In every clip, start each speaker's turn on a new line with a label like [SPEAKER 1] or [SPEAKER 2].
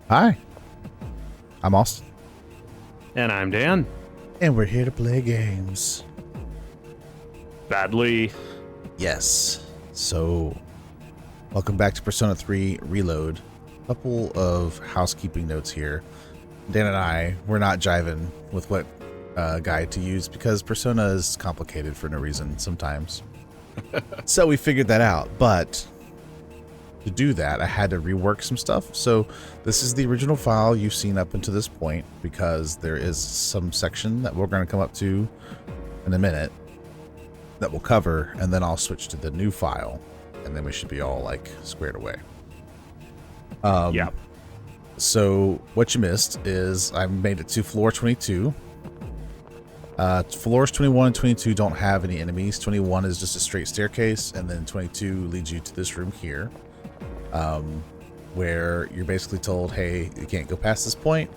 [SPEAKER 1] Hi, I'm Austin,
[SPEAKER 2] And I'm Dan.
[SPEAKER 1] and we're here to play games.
[SPEAKER 2] Badly.
[SPEAKER 1] Yes. So, welcome back to Persona 3 Reload. Couple of housekeeping notes here. Dan and I, we're not jiving with what guide to use because Persona is complicated for no reason sometimes. So we figured that out, but to do that, I had to rework some stuff. So this is the original file you've seen up until this point because there is some section that we're going to come up to in a minute that we'll cover, and then I'll switch to the new file, and then we should be all like squared away.
[SPEAKER 2] Yeah.
[SPEAKER 1] So what you missed is I made it to floor 22. Floors 21 and 22 don't have any enemies. 21 is just a straight staircase, and then 22 leads you to this room here, where you're basically told, hey, you can't go past this point.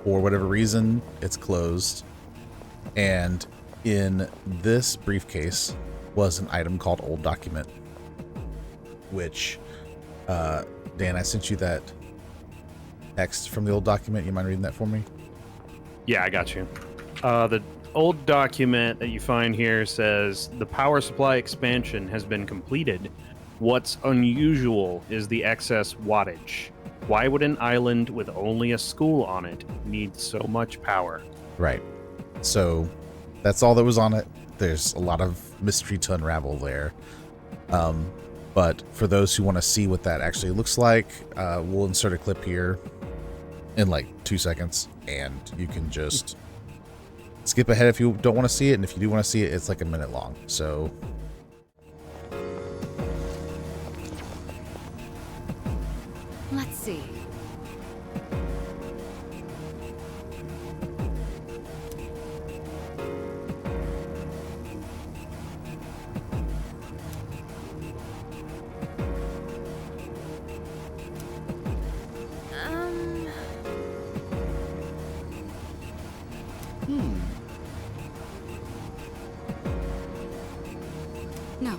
[SPEAKER 1] For whatever reason, it's closed. And in this briefcase was an item called Old Document, which, Dan, I sent you that text from the old document. You mind reading that for me?
[SPEAKER 2] Yeah, I got you. The old document that you find here says the power supply expansion has been completed. What's unusual is the excess wattage. Why would an island with only a school on it need so much power?
[SPEAKER 1] Right. So that's all that was on it. There's a lot of mystery to unravel there. But for those who want to see what that actually looks like, we'll insert a clip here in like 2 seconds, and you can just skip ahead if you don't want to see it. And if you do want to see it, it's like a minute long. So
[SPEAKER 3] let's see. No.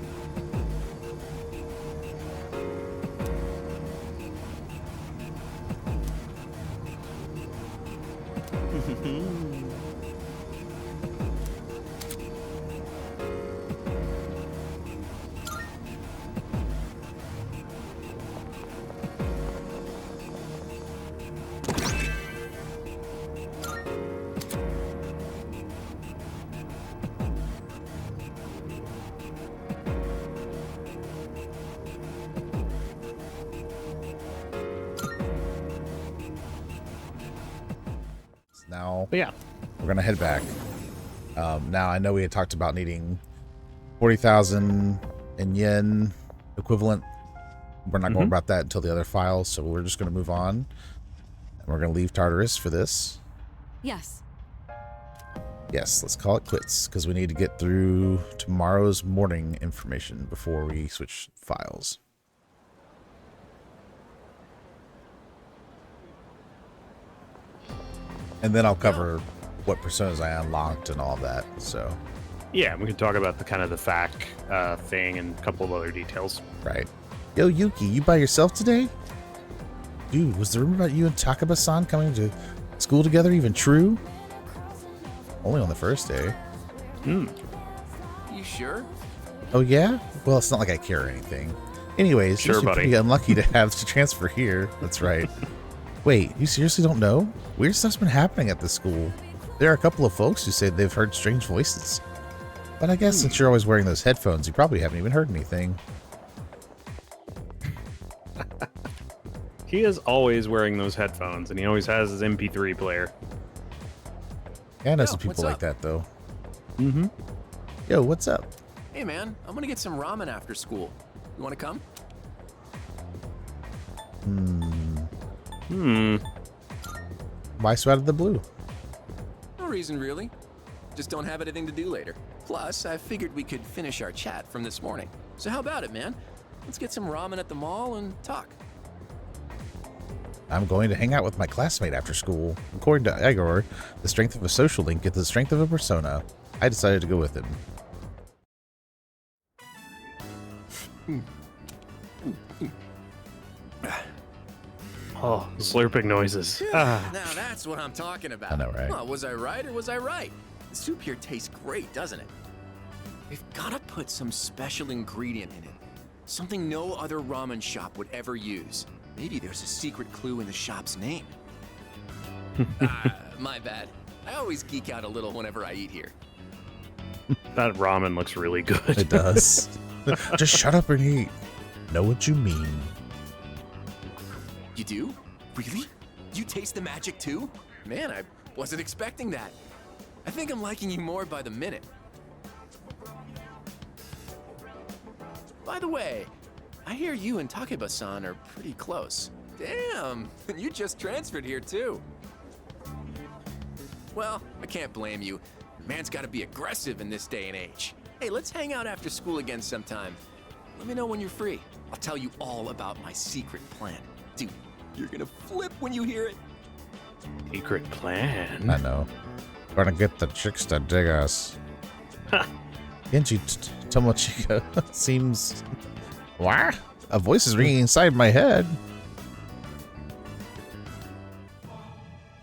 [SPEAKER 1] now
[SPEAKER 2] But yeah,
[SPEAKER 1] we're going to head back. Now, I know we had talked about needing 40,000 in yen equivalent. We're not going about that until the other file, so we're just going to move on. And we're going to leave Tartarus for this.
[SPEAKER 3] Yes.
[SPEAKER 1] Yes, let's call it quits, because we need to get through tomorrow's morning information before we switch files. And then I'll cover what personas I unlocked and all that, so...
[SPEAKER 2] yeah, we can talk about the kind of the FAQ thing and a couple of other details.
[SPEAKER 1] Right. Yo, Yuki, you by yourself today? Dude, was the rumor about you and Takaba-san coming to school together even true? Only on the first day.
[SPEAKER 4] You sure?
[SPEAKER 1] Oh, yeah? Well, it's not like I care or anything. Anyways,
[SPEAKER 2] Sure,
[SPEAKER 1] you're
[SPEAKER 2] buddy.
[SPEAKER 1] pretty unlucky to have to transfer here. That's right. Wait, you seriously don't know? Weird stuff's been happening at this school. There are a couple of folks who say they've heard strange voices. But I guess since you're always wearing those headphones, you probably haven't even heard anything.
[SPEAKER 2] He is always wearing those headphones, and he always has his MP3 player.
[SPEAKER 1] Yeah, I know
[SPEAKER 4] Yo,
[SPEAKER 1] some people
[SPEAKER 4] what's
[SPEAKER 1] like
[SPEAKER 4] up?
[SPEAKER 1] that, though.
[SPEAKER 2] Mm-hmm.
[SPEAKER 1] Yo, what's up?
[SPEAKER 4] Hey man, I'm gonna get some ramen after school. You wanna come?
[SPEAKER 1] Why so out of the blue?
[SPEAKER 4] No reason really. Just don't have anything to do later. Plus, I figured we could finish our chat from this morning. So how about it, man? Let's get some ramen at the mall and talk.
[SPEAKER 1] I'm going to hang out with my classmate after school. According to Igor, the strength of a social link is the strength of a persona. I decided to go with him.
[SPEAKER 2] Oh, slurping noises. Ah.
[SPEAKER 4] Now that's what I'm talking about.
[SPEAKER 1] I know, right?
[SPEAKER 4] Well, was I right or was I right? The soup here tastes great, doesn't it? We've got to put some special ingredient in it. Something no other ramen shop would ever use. Maybe there's a secret clue in the shop's name. My bad. I always geek out a little whenever I eat here.
[SPEAKER 2] That ramen looks really good.
[SPEAKER 1] It does. Just shut up and eat. Know what you mean.
[SPEAKER 4] You do? Really? You taste the magic too? Man, I wasn't expecting that. I think I'm liking you more by the minute. By the way, I hear you and Takeba-san are pretty close. Damn, you just transferred here too. Well, I can't blame you. Man's gotta be aggressive in this day and age. Hey, let's hang out after school again sometime. Let me know when you're free. I'll tell you all about my secret plan. Dude, you're gonna flip when you hear it.
[SPEAKER 2] Secret plan.
[SPEAKER 1] I know. Gonna get the chicks to dig us. Genji Tomochika seems... What? A voice is ringing inside my head.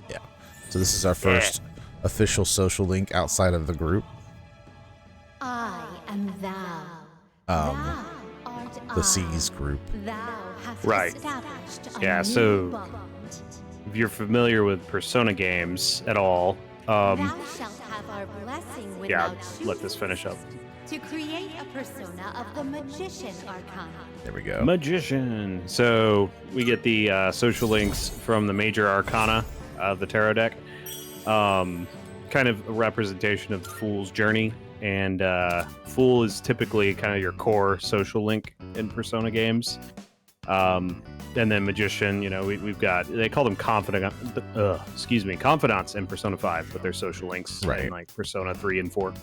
[SPEAKER 1] Yeah. So this is our first official social link outside of the group.
[SPEAKER 5] I am thou. Thou art
[SPEAKER 1] The
[SPEAKER 5] I.
[SPEAKER 1] C's group.
[SPEAKER 5] Thou hast
[SPEAKER 2] Right.
[SPEAKER 5] established a
[SPEAKER 2] Yeah,
[SPEAKER 5] new
[SPEAKER 2] so-
[SPEAKER 5] bond.
[SPEAKER 2] If you're familiar with Persona games at all,
[SPEAKER 5] Thou shalt have our blessing
[SPEAKER 2] yeah,
[SPEAKER 5] without
[SPEAKER 2] let this
[SPEAKER 5] choosing
[SPEAKER 2] finish up.
[SPEAKER 5] to create a persona of the magician arcana.
[SPEAKER 1] There we go.
[SPEAKER 2] Magician. So we get the social links from the major arcana of the tarot deck. Kind of a representation of the Fool's journey. And Fool is typically kind of your core social link in Persona games. And then Magician, you know, we've got, they call them confidants in Persona 5, but they're social links
[SPEAKER 1] Right.
[SPEAKER 2] in like Persona 3 and 4.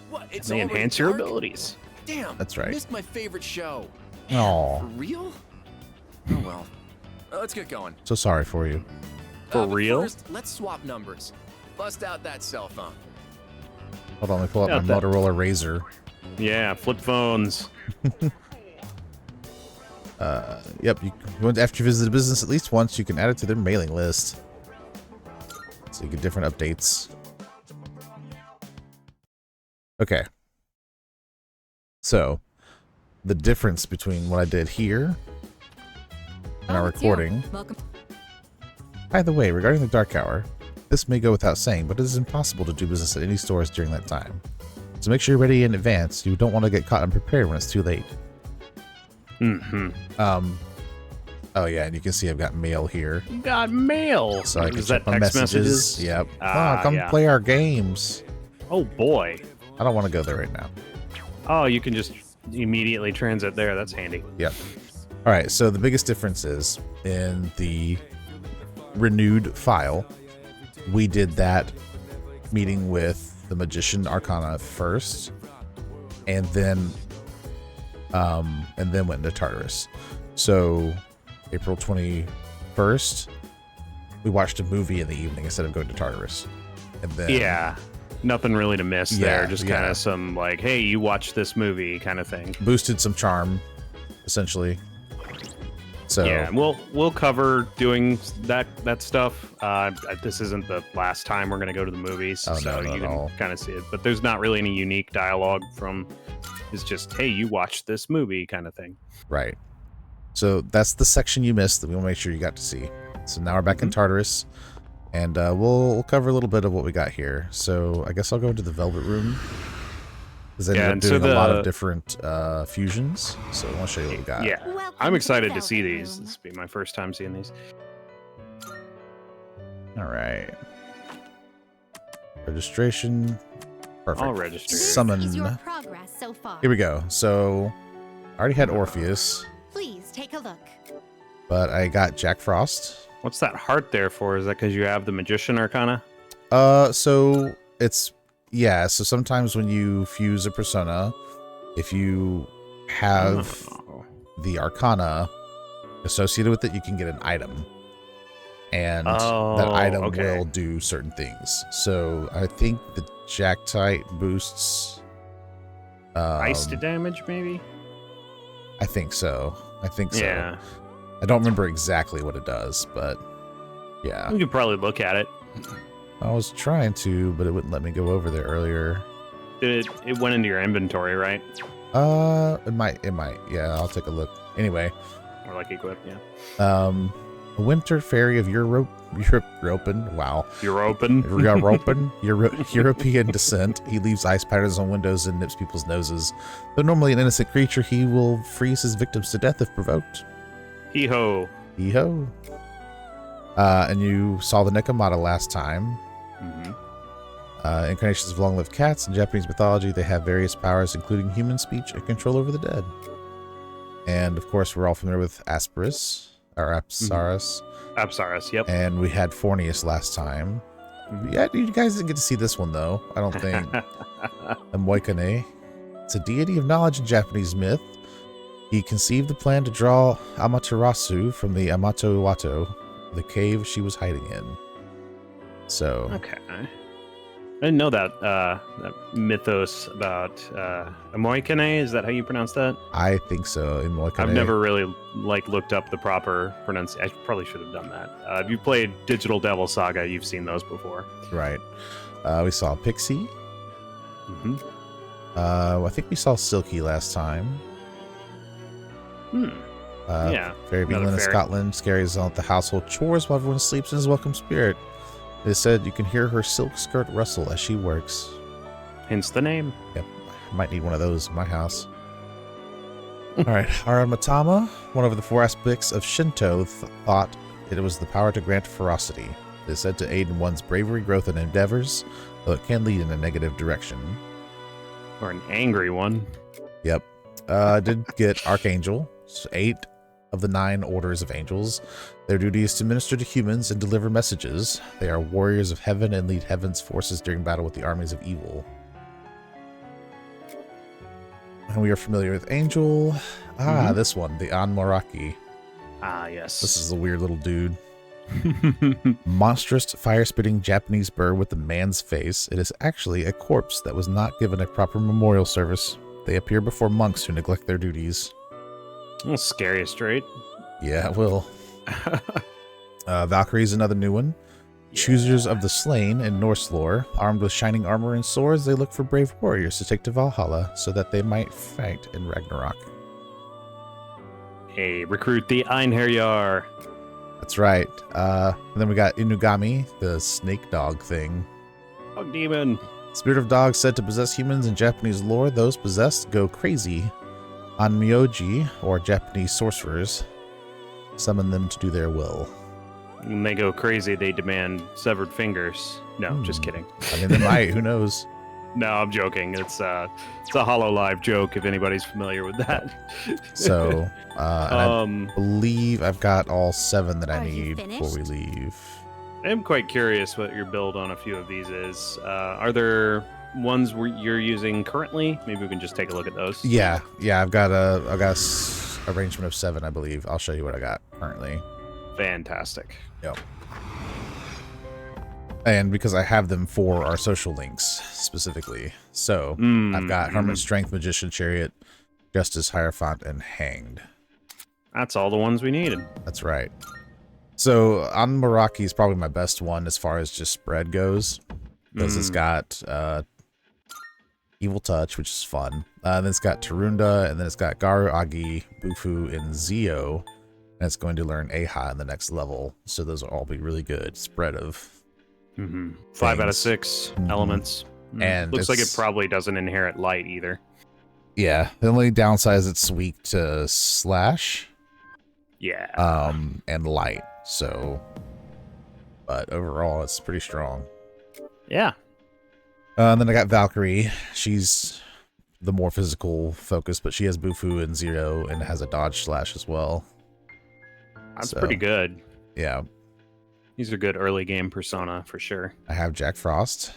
[SPEAKER 4] What? It's
[SPEAKER 2] They
[SPEAKER 4] already
[SPEAKER 2] enhance your
[SPEAKER 4] dark?
[SPEAKER 2] abilities.
[SPEAKER 4] Damn,
[SPEAKER 1] That's right.
[SPEAKER 4] Missed my favorite show.
[SPEAKER 1] Aw.
[SPEAKER 4] For real? Oh well. Let's get going.
[SPEAKER 1] So sorry for you.
[SPEAKER 2] For
[SPEAKER 4] But
[SPEAKER 2] real?
[SPEAKER 4] First, let's swap numbers. Bust out that cell phone.
[SPEAKER 1] Hold on, let me pull up my
[SPEAKER 2] Got that.
[SPEAKER 1] Motorola Razr.
[SPEAKER 2] Yeah, flip phones.
[SPEAKER 1] Yep, after you visit a business at least once, you can add it to their mailing list. So you get different updates. Okay. So, the difference between what I did here and our
[SPEAKER 3] it's you.
[SPEAKER 1] recording.
[SPEAKER 3] Welcome.
[SPEAKER 1] By the way, regarding the dark hour, this may go without saying, but it is impossible to do business at any stores during that time. So make sure you're ready in advance. You don't want to get caught unprepared when it's too late.
[SPEAKER 2] Mm-hmm.
[SPEAKER 1] Oh yeah, and you can see I've got mail here.
[SPEAKER 2] You got mail.
[SPEAKER 1] So I can
[SPEAKER 2] Is
[SPEAKER 1] check
[SPEAKER 2] that
[SPEAKER 1] my
[SPEAKER 2] text
[SPEAKER 1] messages. Yep. Come
[SPEAKER 2] yeah.
[SPEAKER 1] play our games.
[SPEAKER 2] Oh boy.
[SPEAKER 1] I don't want to go there right now.
[SPEAKER 2] Oh, you can just immediately transit there. That's handy.
[SPEAKER 1] Yep. All right, so the biggest difference is in the renewed file, we did that meeting with the Magician Arcana first, and then went into Tartarus. So April 21st, we watched a movie in the evening instead of going to Tartarus. And then
[SPEAKER 2] Yeah. Nothing really to miss there.
[SPEAKER 1] Yeah,
[SPEAKER 2] Just kind
[SPEAKER 1] yeah.
[SPEAKER 2] of some like, hey, you watch this movie kind of thing.
[SPEAKER 1] boosted some charm, essentially. So
[SPEAKER 2] Yeah, and we'll cover doing that stuff. This isn't the last time we're gonna go to the movies,
[SPEAKER 1] Oh,
[SPEAKER 2] so
[SPEAKER 1] no, not
[SPEAKER 2] you
[SPEAKER 1] at all.
[SPEAKER 2] can kind of see it. But there's not really any unique dialogue from. It's just, hey, you watched this movie kind of thing.
[SPEAKER 1] right. So that's the section you missed that we want to make sure you got to see. So now we're back in Tartarus, and we'll cover a little bit of what we got here. So I guess I'll go into the Velvet Room, because I ended
[SPEAKER 2] Yeah,
[SPEAKER 1] up
[SPEAKER 2] and so
[SPEAKER 1] doing a lot
[SPEAKER 2] the-
[SPEAKER 1] of different fusions. So I want to show you what we got.
[SPEAKER 2] Yeah,
[SPEAKER 5] Welcome
[SPEAKER 2] I'm
[SPEAKER 5] to
[SPEAKER 2] excited to
[SPEAKER 5] the
[SPEAKER 2] see
[SPEAKER 5] Velvet
[SPEAKER 2] these.
[SPEAKER 5] Room.
[SPEAKER 2] This will be my first time seeing these.
[SPEAKER 1] All right. Registration. Perfect.
[SPEAKER 2] I'll register.
[SPEAKER 5] This
[SPEAKER 1] Summon.
[SPEAKER 5] is your progress so far.
[SPEAKER 1] Here we go. So I already had Orpheus,
[SPEAKER 5] Please take a look.
[SPEAKER 1] but I got Jack Frost.
[SPEAKER 2] What's that heart there for? Is that because you have the Magician Arcana?
[SPEAKER 1] So it's so sometimes when you fuse a persona, if you have
[SPEAKER 2] Oh.
[SPEAKER 1] the Arcana associated with it, you can get an item. And that
[SPEAKER 2] Oh,
[SPEAKER 1] item
[SPEAKER 2] okay.
[SPEAKER 1] will do certain things. So I think the Jacktite boosts
[SPEAKER 2] Ice to damage, maybe?
[SPEAKER 1] I think so.
[SPEAKER 2] Yeah.
[SPEAKER 1] I don't remember exactly what it does, but yeah.
[SPEAKER 2] You could probably look at it.
[SPEAKER 1] I was trying to, but it wouldn't let me go over there earlier.
[SPEAKER 2] It went into your inventory, right?
[SPEAKER 1] It might. Yeah, I'll take a look. Anyway.
[SPEAKER 2] Or like equip, yeah.
[SPEAKER 1] A winter fairy of European, wow.
[SPEAKER 2] European
[SPEAKER 1] descent. He leaves ice patterns on windows and nips people's noses. Though normally an innocent creature, he will freeze his victims to death if provoked.
[SPEAKER 2] Hee-ho.
[SPEAKER 1] Hee-ho. And you saw the Nekomata last time. Incarnations of long-lived cats. In Japanese mythology, they have various powers, including human speech and control over the dead. And, of course, we're all familiar with Asperus, or Apsaris.
[SPEAKER 2] Apsaris, yep.
[SPEAKER 1] And we had Fornius last time. Yeah, you guys didn't get to see this one, though. I don't think. Moikane. It's a deity of knowledge in Japanese myth. He conceived the plan to draw Amaterasu from the Amato-Wato, the cave she was hiding in. So...
[SPEAKER 2] Okay. I didn't know that that mythos about Moikane. Is that how you pronounce that?
[SPEAKER 1] I think so. In Moikane.
[SPEAKER 2] I've never really looked up the proper pronunciation. I probably should have done that. If you played Digital Devil Saga, you've seen those before.
[SPEAKER 1] Right. We saw Pixie.
[SPEAKER 2] Mm-hmm.
[SPEAKER 1] I think we saw Silky last time.
[SPEAKER 2] Yeah.
[SPEAKER 1] Fairy of England and Scotland carries on the household chores while everyone sleeps in his welcome spirit. It is said you can hear her silk skirt rustle as she works.
[SPEAKER 2] Hence the name.
[SPEAKER 1] Yep. I might need one of those in my house. Alright. Aramatama, one of the 4 aspects of Shinto, thought it was the power to grant ferocity. It is said to aid in one's bravery, growth, and endeavors, though it can lead in a negative direction.
[SPEAKER 2] Or an angry one.
[SPEAKER 1] Yep. I did get Archangel. So 8 of the 9 orders of angels. Their duty is to minister to humans and deliver messages. They are warriors of heaven and lead heaven's forces during battle with the armies of evil. And we are familiar with Angel. This one, the Anmoraki.
[SPEAKER 2] Ah, yes.
[SPEAKER 1] This is a weird little dude. Monstrous, fire-spitting Japanese bird with a man's face. It is actually a corpse that was not given a proper memorial service. They appear before monks who neglect their duties.
[SPEAKER 2] Well, scariest, right?
[SPEAKER 1] Yeah, it will. Valkyrie's another new one. Yeah. Choosers of the slain in Norse lore. Armed with shining armor and swords, they look for brave warriors to take to Valhalla so that they might fight in Ragnarok.
[SPEAKER 2] Hey, recruit the Einherjar.
[SPEAKER 1] That's right. And then we got Inugami, the snake dog thing.
[SPEAKER 2] Dog demon.
[SPEAKER 1] Spirit of dogs said to possess humans in Japanese lore. Those possessed go crazy. Onmyoji, or Japanese sorcerers, summon them to do their will.
[SPEAKER 2] When they go crazy, they demand severed fingers. No, just kidding.
[SPEAKER 1] I mean, they might. Who knows?
[SPEAKER 2] No, I'm joking. It's a HoloLive joke, if anybody's familiar with that.
[SPEAKER 1] So, I believe I've got all 7 that I need before we leave.
[SPEAKER 2] I am quite curious what your build on a few of these is. Are there ones you're using currently? Maybe we can just take a look at those. Yeah.
[SPEAKER 1] I've got a arrangement of 7, I believe. I'll show you what I got currently.
[SPEAKER 2] Fantastic.
[SPEAKER 1] Yep. And because I have them for our social links specifically. So I've got Hermit Strength, Magician Chariot, Justice, Hierophant, and Hanged.
[SPEAKER 2] That's all the ones we needed.
[SPEAKER 1] That's right. So Anmoraki is probably my best one as far as just spread goes. Because it's got Evil Touch, which is fun. Then it's got Tarunda, and then it's got Garu, Agi, Bufu, and Zio. And it's going to learn Aha in the next level. So those will all be really good spread of
[SPEAKER 2] 5 out of 6 elements.
[SPEAKER 1] And
[SPEAKER 2] looks like it probably doesn't inherit light either.
[SPEAKER 1] Yeah. The only downside is it's weak to slash.
[SPEAKER 2] Yeah.
[SPEAKER 1] And light. So, but overall, it's pretty strong.
[SPEAKER 2] Yeah.
[SPEAKER 1] And then I got Valkyrie. She's the more physical focus, but she has Bufu and Zero and has a dodge slash as well.
[SPEAKER 2] That's pretty good.
[SPEAKER 1] Yeah.
[SPEAKER 2] He's a good early game persona for sure.
[SPEAKER 1] I have Jack Frost.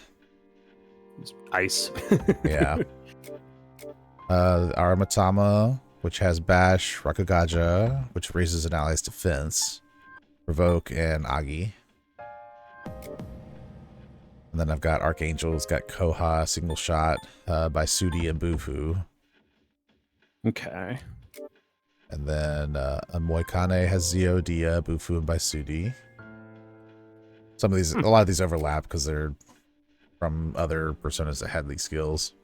[SPEAKER 2] Ice.
[SPEAKER 1] Yeah. Aramatama, which has Bash, Rakugaja, which raises an ally's defense, Provoke, and Agi. And then I've got Archangel. It's got Koha, Single Shot, by Sudi and Bufu.
[SPEAKER 2] Okay.
[SPEAKER 1] And then Moikane has Zio, Dia, Bufu, and Baisudi. A lot of these overlap because they're from other personas that had these skills.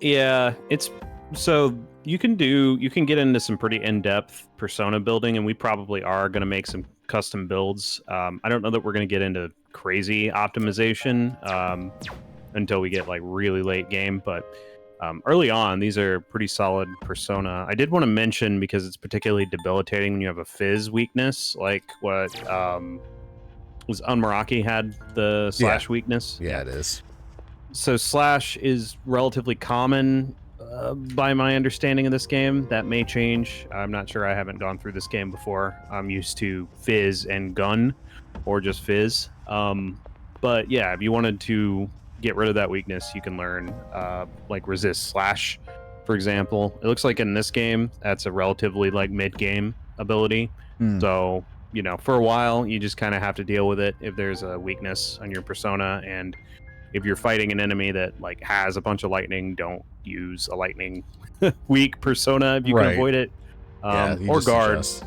[SPEAKER 2] Yeah, it's so you can get into some pretty in-depth persona building, and we probably are going to make some custom builds. I don't know that we're going to get into crazy optimization until we get like really late game, but early on, these are pretty solid persona. I did want to mention, because it's particularly debilitating when you have a fizz weakness, like what was Unmaraki had the slash weakness.
[SPEAKER 1] Yeah, it is.
[SPEAKER 2] So slash is relatively common by my understanding of this game. That may change. I'm not sure. I haven't gone through this game before. I'm used to fizz and gun, or just fizz. But yeah, if you wanted to get rid of that weakness, you can learn like resist slash, for example. It looks like in this game that's a relatively like mid-game ability. So, you know, for a while you just kind of have to deal with it if there's a weakness on your persona. And if you're fighting an enemy that like has a bunch of lightning, don't use a lightning weak persona if you can avoid it. Or guard.
[SPEAKER 1] Adjust.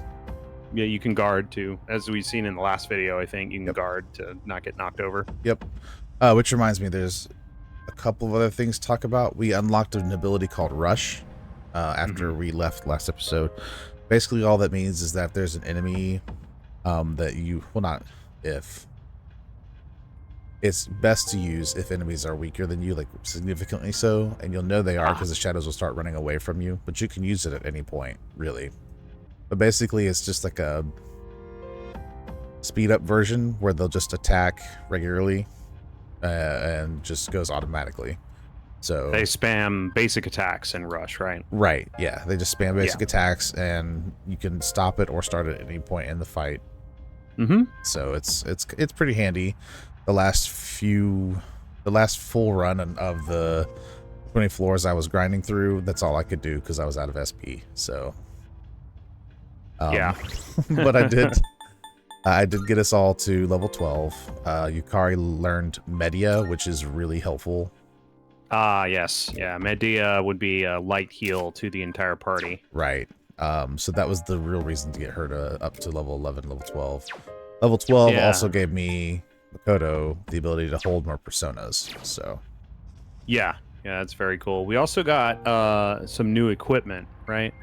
[SPEAKER 2] Yeah, you can guard too, as we've seen in the last video. I think you can guard to not get knocked over.
[SPEAKER 1] Yep. Which reminds me, there's a couple of other things to talk about. We unlocked an ability called Rush after we left last episode. Basically, all that means is that there's an enemy that you, well, not if. It's best to use if enemies are weaker than you, like significantly so, and you'll know they are because the shadows will start running away from you, but you can use it at any point, really. But basically, it's just like a speed up version where they'll just attack regularly and just goes automatically. So
[SPEAKER 2] they spam basic attacks and Rush, right?
[SPEAKER 1] Right, yeah. They just spam basic attacks, and you can stop it or start it at any point in the fight. So it's pretty handy. The last full run of the 20 floors I was grinding through, that's all I could do because I was out of SP. So but I did get us all to level 12. Yukari learned Media, which is really helpful.
[SPEAKER 2] Yes. Yeah, Media would be a light heal to the entire party.
[SPEAKER 1] Right. So that was the real reason to get her to up to level 11, level 12. Level 12 also gave me Makoto the ability to hold more personas. So
[SPEAKER 2] yeah, that's very cool. We also got some new equipment, right?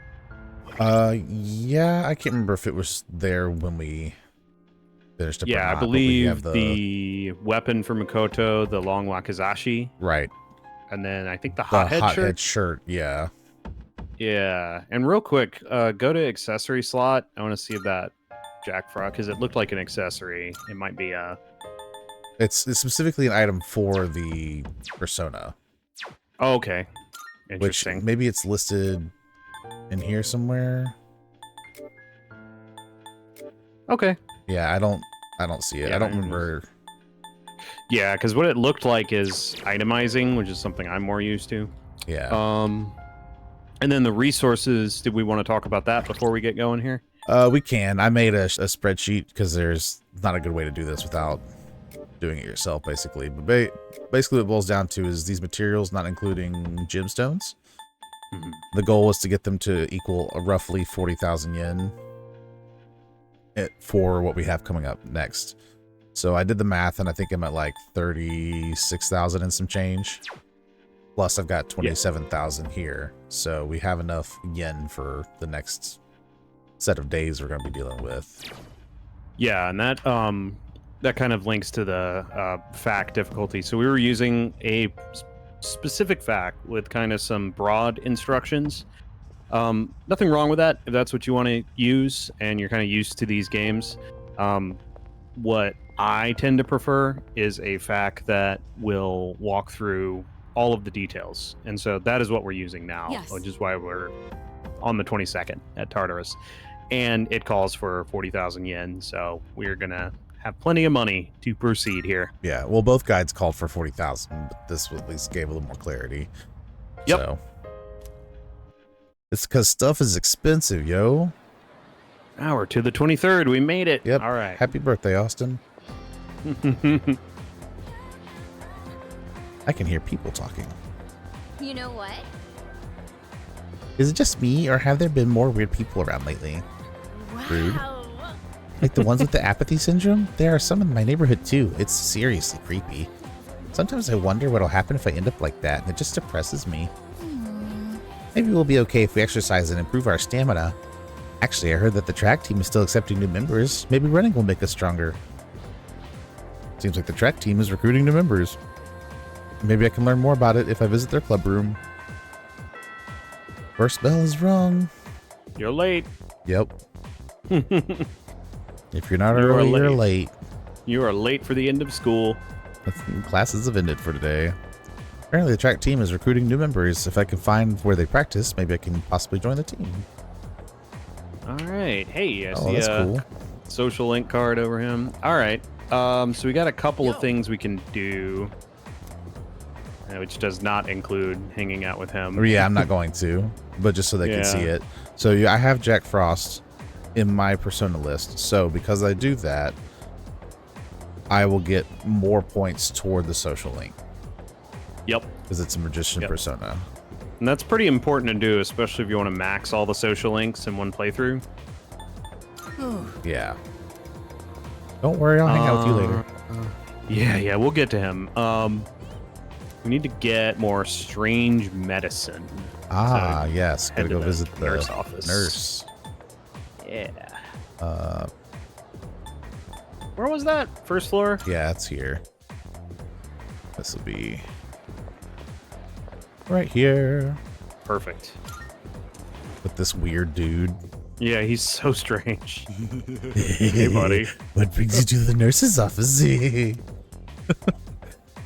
[SPEAKER 1] Yeah, I can't remember if it was there when we finished up.
[SPEAKER 2] Yeah, I believe the weapon for Makoto, the long wakizashi.
[SPEAKER 1] Right.
[SPEAKER 2] And then I think the hothead
[SPEAKER 1] shirt. Yeah.
[SPEAKER 2] Yeah. And real quick, go to accessory slot. I want to see if that Jack Frog, because it looked like an accessory. It might be
[SPEAKER 1] It's specifically an item for the persona.
[SPEAKER 2] Oh, okay. Interesting.
[SPEAKER 1] Which maybe it's listed in here somewhere.
[SPEAKER 2] Okay.
[SPEAKER 1] Yeah, I don't see it. I don't remember.
[SPEAKER 2] Yeah, because what it looked like is itemizing, which is something I'm more used to.
[SPEAKER 1] Yeah.
[SPEAKER 2] And then the resources, did we want to talk about that before we get going here?
[SPEAKER 1] We can. I made a spreadsheet because there's not a good way to do this without doing it yourself, basically. But basically what it boils down to is these materials, not including gemstones. The goal was to get them to equal roughly 40,000 yen for what we have coming up next. So I did the math, and I think I'm at like 36,000 and some change. Plus I've got 27,000 here. So we have enough yen for the next set of days we're going to be dealing with.
[SPEAKER 2] Yeah, and that kind of links to the fact difficulty. So we were using a specific fact with kind of some broad instructions. Nothing wrong with that if that's what you want to use and you're kind of used to these games. What I tend to prefer is a fact that will walk through all of the details. And so that is what we're using now, which is why we're on the 22nd at Tartarus. And it calls for 40,000 yen. So we're going to have plenty of money to proceed here.
[SPEAKER 1] Yeah, well, both guides called for 40,000, but this at least gave a little more clarity.
[SPEAKER 2] Yep.
[SPEAKER 1] So it's because stuff is expensive, yo.
[SPEAKER 2] Now we're to the 23rd. We made it.
[SPEAKER 1] Yep.
[SPEAKER 2] All right.
[SPEAKER 1] Happy birthday, Austin. I can hear people talking.
[SPEAKER 5] You know what?
[SPEAKER 1] Is it just me, or have there been more weird people around lately? Rude. Like the ones with the apathy syndrome? There are some in my neighborhood too. It's seriously creepy. Sometimes I wonder what'll happen if I end up like that, and it just depresses me. Maybe we'll be okay if we exercise and improve our stamina. Actually, I heard that the track team is still accepting new members. Maybe running will make us stronger. Seems like the track team is recruiting new members. Maybe I can learn more about it if I visit their club room. First bell is rung.
[SPEAKER 2] You're late.
[SPEAKER 1] Yep. If you're not early, you're late.
[SPEAKER 2] You are late for the end of school.
[SPEAKER 1] Classes have ended for today. Apparently the track team is recruiting new members. If I can find where they practice, maybe I can possibly join the team.
[SPEAKER 2] All right. Hey, I see
[SPEAKER 1] that's
[SPEAKER 2] a
[SPEAKER 1] cool.
[SPEAKER 2] social link card over him. All right. So we got a couple of things we can do, which does not include hanging out with him.
[SPEAKER 1] Yeah, I'm not going to, but just so they can see it. So yeah, I have Jack Frost in my persona list. So because I do that, I will get more points toward the social link.
[SPEAKER 2] Yep.
[SPEAKER 1] Because it's a magician persona.
[SPEAKER 2] And that's pretty important to do, especially if you want to max all the social links in one playthrough.
[SPEAKER 1] Yeah. Don't worry, I'll hang out with you later.
[SPEAKER 2] Yeah, we'll get to him. We need to get more strange medicine.
[SPEAKER 1] Ah, yes. Gotta go visit the
[SPEAKER 2] nurse office.
[SPEAKER 1] Nurse.
[SPEAKER 2] Yeah. Where was that? First floor?
[SPEAKER 1] Yeah, it's here. This will be right here.
[SPEAKER 2] Perfect.
[SPEAKER 1] With this weird dude.
[SPEAKER 2] Yeah, he's so strange. Hey, buddy.
[SPEAKER 1] What brings you to the nurse's office?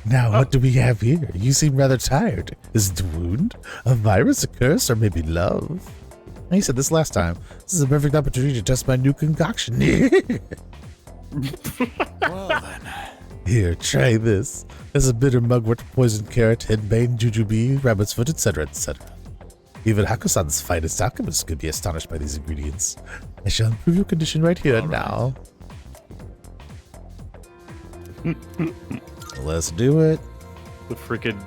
[SPEAKER 1] Now, what do we have here? You seem rather tired. Is it a wound, a virus, a curse, or maybe love? I said this last time. This is a perfect opportunity to test my new concoction.
[SPEAKER 4] Well then.
[SPEAKER 1] Here, try this. There's a bitter mugwort, poisoned carrot, henbane, jujube, rabbit's foot, etc., etc. Even Hakusan's finest alchemists could be astonished by these ingredients. I shall improve your condition right here and now. Let's do it.
[SPEAKER 2] The freaking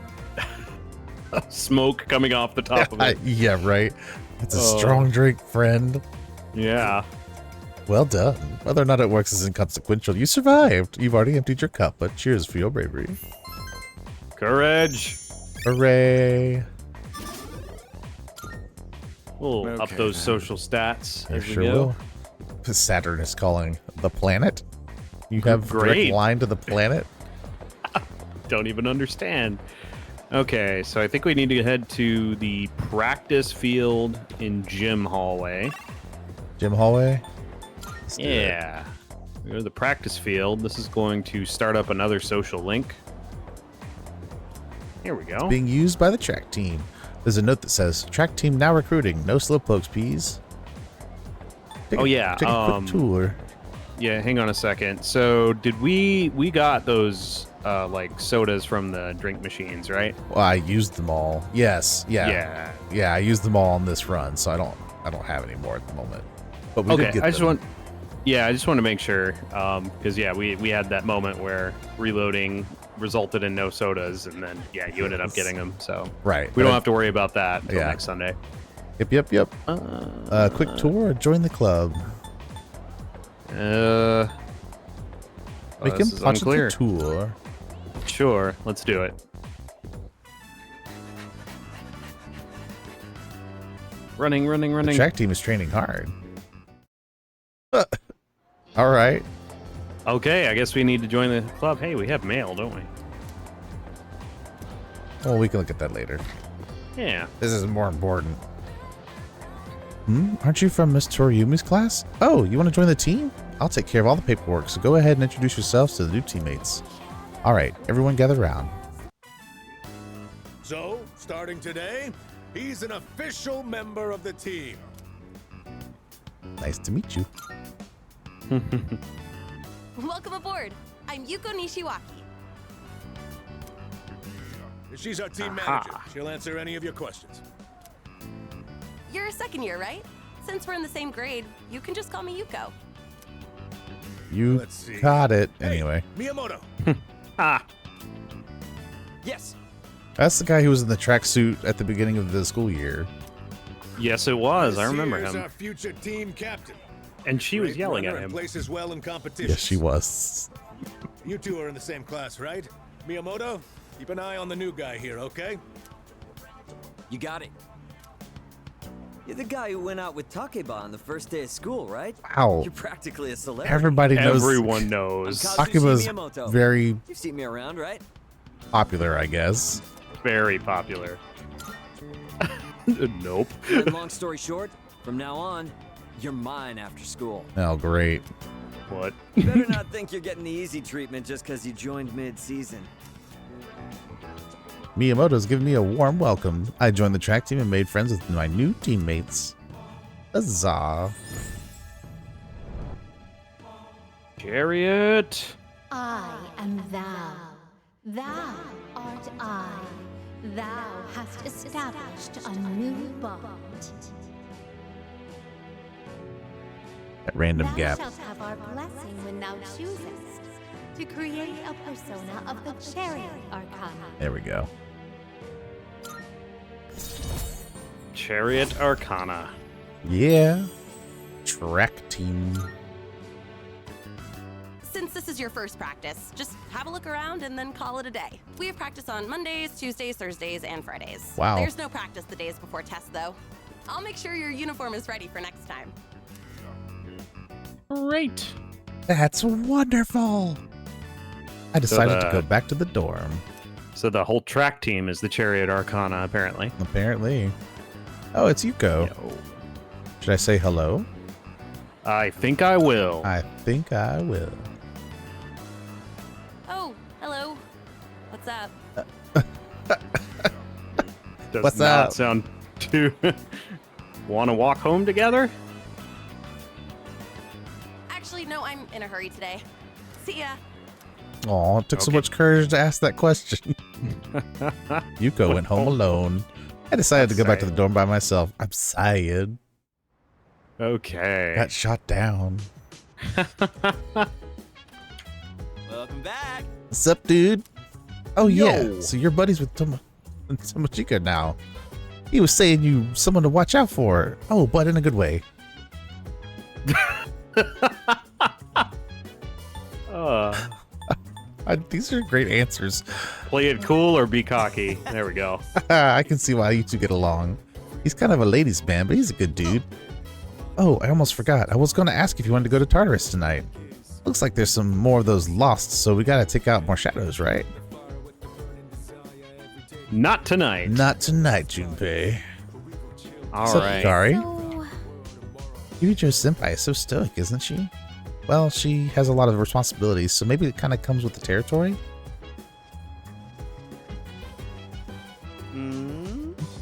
[SPEAKER 2] smoke coming off the top of it.
[SPEAKER 1] Yeah, right. It's a strong drink, friend.
[SPEAKER 2] Yeah.
[SPEAKER 1] Well done. Whether or not it works is inconsequential. You survived. You've already emptied your cup, but cheers for your bravery.
[SPEAKER 2] Courage.
[SPEAKER 1] Hooray.
[SPEAKER 2] We'll up those social stats
[SPEAKER 1] I
[SPEAKER 2] as we
[SPEAKER 1] sure
[SPEAKER 2] go.
[SPEAKER 1] will. Saturn is calling the planet. You have
[SPEAKER 2] Great.
[SPEAKER 1] direct line to the planet?
[SPEAKER 2] Don't even understand. Okay, so I think we need to head to the practice field in gym hallway.
[SPEAKER 1] Gym hallway? Let's do it.
[SPEAKER 2] Yeah. We go to the practice field. This is going to start up another social link. Here we go.
[SPEAKER 1] Being used by the track team. There's a note that says, track team now recruiting. No slowpokes, please. Take a quick tour.
[SPEAKER 2] Yeah, hang on a second. So did we got those like sodas from the drink machines, right?
[SPEAKER 1] Well, I used them all. Yes. Yeah. I used them all on this run, so I don't have any more at the moment. But we did get
[SPEAKER 2] I
[SPEAKER 1] them.
[SPEAKER 2] just want to make sure because we had that moment where reloading resulted in no sodas, and then you ended up getting them. So
[SPEAKER 1] Right.
[SPEAKER 2] we don't have to worry about that until
[SPEAKER 1] Yeah.
[SPEAKER 2] next Sunday.
[SPEAKER 1] Yep. Quick tour. Join the club. Make him
[SPEAKER 2] this is
[SPEAKER 1] punch the
[SPEAKER 2] unclear.
[SPEAKER 1] tour.
[SPEAKER 2] Sure, let's do it. Running.
[SPEAKER 1] The track team is training hard. All right.
[SPEAKER 2] Okay, I guess we need to join the club. Hey, we have mail, don't we?
[SPEAKER 1] Well, we can look at that later.
[SPEAKER 2] Yeah.
[SPEAKER 1] This is more important. Aren't you from Miss Toriumi's class? Oh, you want to join the team? I'll take care of all the paperwork, so go ahead and introduce yourselves to the new teammates. All right, everyone gather around.
[SPEAKER 6] So, starting today, he's an official member of the team.
[SPEAKER 1] Nice to meet you.
[SPEAKER 7] Welcome aboard. I'm Yuko Nishiwaki.
[SPEAKER 6] She's our team manager. She'll answer any of your questions.
[SPEAKER 7] You're a second year, right? Since we're in the same grade, you can just call me Yuko.
[SPEAKER 1] You
[SPEAKER 6] Let's see.
[SPEAKER 1] got it.
[SPEAKER 6] Hey,
[SPEAKER 1] Anyway,
[SPEAKER 6] Miyamoto.
[SPEAKER 4] Yes.
[SPEAKER 1] that's the guy who was in the tracksuit at the beginning of the school year.
[SPEAKER 2] Yes, it was. I
[SPEAKER 6] This
[SPEAKER 2] remember
[SPEAKER 6] here's
[SPEAKER 2] him.
[SPEAKER 6] our future team captain.
[SPEAKER 2] And she was
[SPEAKER 6] Great
[SPEAKER 2] yelling at
[SPEAKER 6] runner and
[SPEAKER 2] him.
[SPEAKER 6] places well in competition.
[SPEAKER 1] Yes, she was.
[SPEAKER 6] You two are in the same class, right? Miyamoto, keep an eye on the new guy here, okay?
[SPEAKER 8] You got it. You're the guy who went out with Takeba on the first day of school, right?
[SPEAKER 1] Wow.
[SPEAKER 8] You're practically a celebrity.
[SPEAKER 1] Everybody knows.
[SPEAKER 2] Everyone
[SPEAKER 8] I'm
[SPEAKER 2] knows.
[SPEAKER 8] Kazushi
[SPEAKER 1] Takeba's
[SPEAKER 8] Miyamoto.
[SPEAKER 1] very
[SPEAKER 8] You've seen me around, right?
[SPEAKER 1] popular, I guess.
[SPEAKER 2] Very popular. Nope.
[SPEAKER 8] And long story short, from now on, you're mine after school.
[SPEAKER 1] Oh, great.
[SPEAKER 2] What?
[SPEAKER 8] You better not think you're getting the easy treatment just because you joined mid-season.
[SPEAKER 1] Miyamoto's given me a warm welcome. I joined the track team and made friends with my new teammates. Huzzah.
[SPEAKER 2] Chariot.
[SPEAKER 5] I am thou. Thou art I. Thou hast established a new bond.
[SPEAKER 1] That random
[SPEAKER 5] Thou
[SPEAKER 1] gap.
[SPEAKER 5] shalt have our blessing when thou choosest to create a persona of the Chariot Arcana.
[SPEAKER 1] There we go.
[SPEAKER 2] Chariot Arcana.
[SPEAKER 1] Yeah. Track team.
[SPEAKER 7] Since this is your first practice, just have a look around and then call it a day. We have practice on Mondays, Tuesdays, Thursdays, and Fridays.
[SPEAKER 1] Wow.
[SPEAKER 7] There's no practice the days before tests, though. I'll make sure your uniform is ready for next time.
[SPEAKER 2] Great.
[SPEAKER 1] That's wonderful. I decided to
[SPEAKER 2] the-
[SPEAKER 1] go back to the dorm.
[SPEAKER 2] So the whole track team is the Chariot Arcana, apparently.
[SPEAKER 1] Apparently. Oh, it's Yuko.
[SPEAKER 2] Yo.
[SPEAKER 1] Should I say hello?
[SPEAKER 2] I think I will.
[SPEAKER 1] I think I will.
[SPEAKER 7] Oh, hello. What's up?
[SPEAKER 2] Does
[SPEAKER 1] What's
[SPEAKER 2] not
[SPEAKER 1] up?
[SPEAKER 2] sound too. Want to walk home together?
[SPEAKER 7] Actually, no, I'm in a hurry today. See ya.
[SPEAKER 1] Aw, it took so
[SPEAKER 2] Okay.
[SPEAKER 1] much courage to ask that question. Yuko went home alone. I decided to go back to the dorm by myself. I'm sad.
[SPEAKER 2] Okay.
[SPEAKER 1] Got shot down.
[SPEAKER 8] Welcome back.
[SPEAKER 1] What's up, dude? Oh, yeah.
[SPEAKER 2] Yo.
[SPEAKER 1] So you're buddies with Tomochika now. He was saying you someone to watch out for. Oh, but in a good way. These are great answers.
[SPEAKER 2] Play it cool or be cocky. There we go.
[SPEAKER 1] I can see why you two get along. He's kind of a ladies' man, but he's a good dude. Oh, I almost forgot. I was going to ask if you wanted to go to Tartarus tonight. Looks like there's some more of those lost, so we gotta take out more shadows, right?
[SPEAKER 2] Not tonight.
[SPEAKER 1] Not tonight, Junpei.
[SPEAKER 2] All
[SPEAKER 1] What's up,
[SPEAKER 2] right.
[SPEAKER 1] Hikari?
[SPEAKER 5] So,
[SPEAKER 1] Yuicho Senpai is so stoic, isn't she? Well, she has a lot of responsibilities, so maybe it kind of comes with the territory?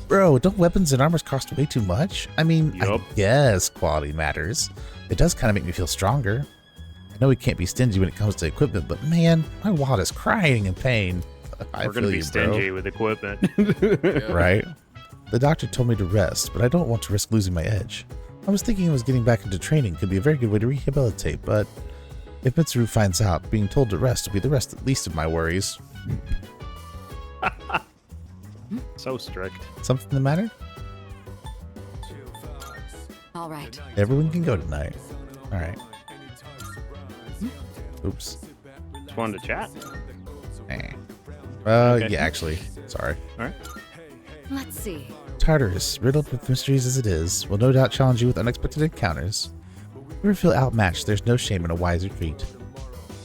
[SPEAKER 1] Bro, don't weapons and armors cost way too much? I mean,
[SPEAKER 2] Yup.
[SPEAKER 1] I guess quality matters. It does kind of make me feel stronger. I know we can't be stingy when it comes to equipment, but man, my wallet is crying in pain. I
[SPEAKER 2] We're gonna
[SPEAKER 1] feel
[SPEAKER 2] be
[SPEAKER 1] you,
[SPEAKER 2] stingy
[SPEAKER 1] bro.
[SPEAKER 2] with equipment.
[SPEAKER 1] Right? The doctor told me to rest, but I don't want to risk losing my edge. I was thinking it was getting back into training could be a very good way to rehabilitate, but if Mitsuru finds out, being told to rest will be the least of my worries.
[SPEAKER 2] So strict.
[SPEAKER 1] Something the matter?
[SPEAKER 3] All right.
[SPEAKER 1] Everyone can go tonight. Alright. Oops.
[SPEAKER 2] Just wanted to chat.
[SPEAKER 1] Eh.
[SPEAKER 2] Okay.
[SPEAKER 1] Yeah, actually. Sorry.
[SPEAKER 2] All right.
[SPEAKER 3] Let's see.
[SPEAKER 1] Tartarus, riddled with mysteries as it is, will no doubt challenge you with unexpected encounters. If you ever feel outmatched, there's no shame in a wise retreat.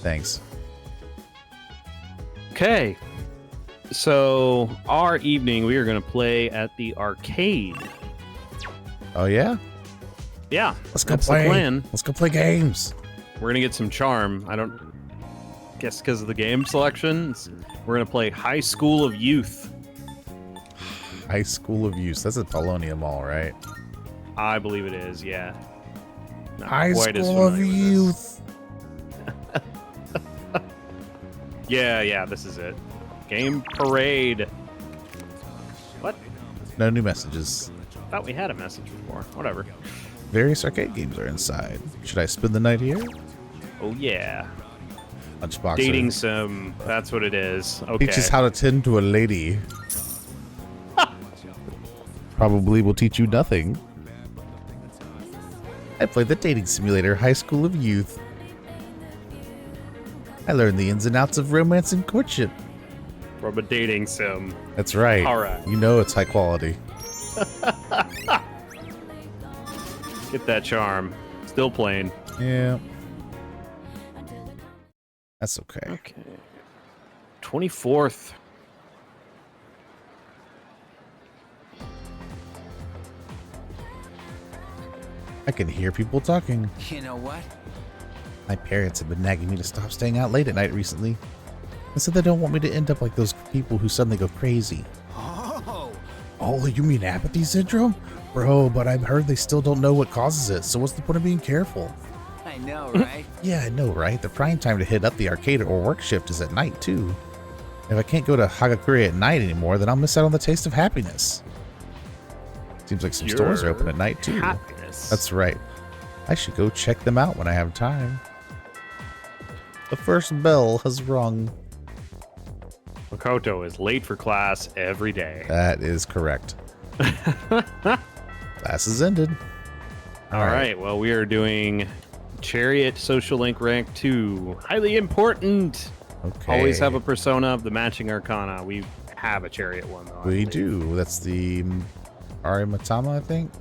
[SPEAKER 1] Thanks.
[SPEAKER 2] Okay. So our evening, we are gonna play at the arcade.
[SPEAKER 1] Oh yeah?
[SPEAKER 2] Yeah.
[SPEAKER 1] Let's go
[SPEAKER 2] that's
[SPEAKER 1] play.
[SPEAKER 2] the plan.
[SPEAKER 1] Let's go play games.
[SPEAKER 2] We're gonna get some charm. I don't guess because of the game selection. We're gonna play High School of Youth.
[SPEAKER 1] High School of Youth. That's at Polonia Mall, right?
[SPEAKER 2] I believe it is. Yeah. Not
[SPEAKER 1] High
[SPEAKER 2] quite as
[SPEAKER 1] School of
[SPEAKER 2] familiar with this.
[SPEAKER 1] Youth.
[SPEAKER 2] Yeah, this is it. Game Parade. What?
[SPEAKER 1] No new messages.
[SPEAKER 2] Thought we had a message before. Whatever.
[SPEAKER 1] Various arcade games are inside. Should I spend the night here?
[SPEAKER 2] Oh yeah.
[SPEAKER 1] Lunchbox.
[SPEAKER 2] Dating sim. That's what it is. Okay.
[SPEAKER 1] Teaches how to tend to a lady. probably will teach you nothing. I played the dating simulator, High School of Youth. I learned the ins and outs of romance and courtship.
[SPEAKER 2] From a dating sim.
[SPEAKER 1] That's right.
[SPEAKER 2] All right.
[SPEAKER 1] You know it's high quality.
[SPEAKER 2] Get that charm. Still playing.
[SPEAKER 1] Yeah. That's okay.
[SPEAKER 2] Okay. 24th.
[SPEAKER 1] I can hear people talking.
[SPEAKER 4] You know what?
[SPEAKER 1] My parents have been nagging me to stop staying out late at night recently. They said they don't want me to end up like those people who suddenly go crazy. Oh, you mean apathy syndrome? Bro, but I've heard they still don't know what causes it, so what's the point of being careful?
[SPEAKER 4] I know, right?
[SPEAKER 1] Yeah, I know, right? The prime time to hit up the arcade or work shift is at night, too. If I can't go to Hagakure at night anymore, then I'll miss out on the taste of happiness. Seems like some stores are open at night, too.
[SPEAKER 2] Happiness.
[SPEAKER 1] That's right. I should go check them out when I have time. The first bell has rung.
[SPEAKER 2] Makoto is late for class every day.
[SPEAKER 1] That is correct. Class is ended.
[SPEAKER 2] All right. Well, we are doing Chariot Social Link Rank 2. Highly important.
[SPEAKER 1] Okay.
[SPEAKER 2] Always have a persona of the matching arcana. We have a Chariot one, though. I
[SPEAKER 1] We
[SPEAKER 2] believe.
[SPEAKER 1] do. That's the Arimatama, I think.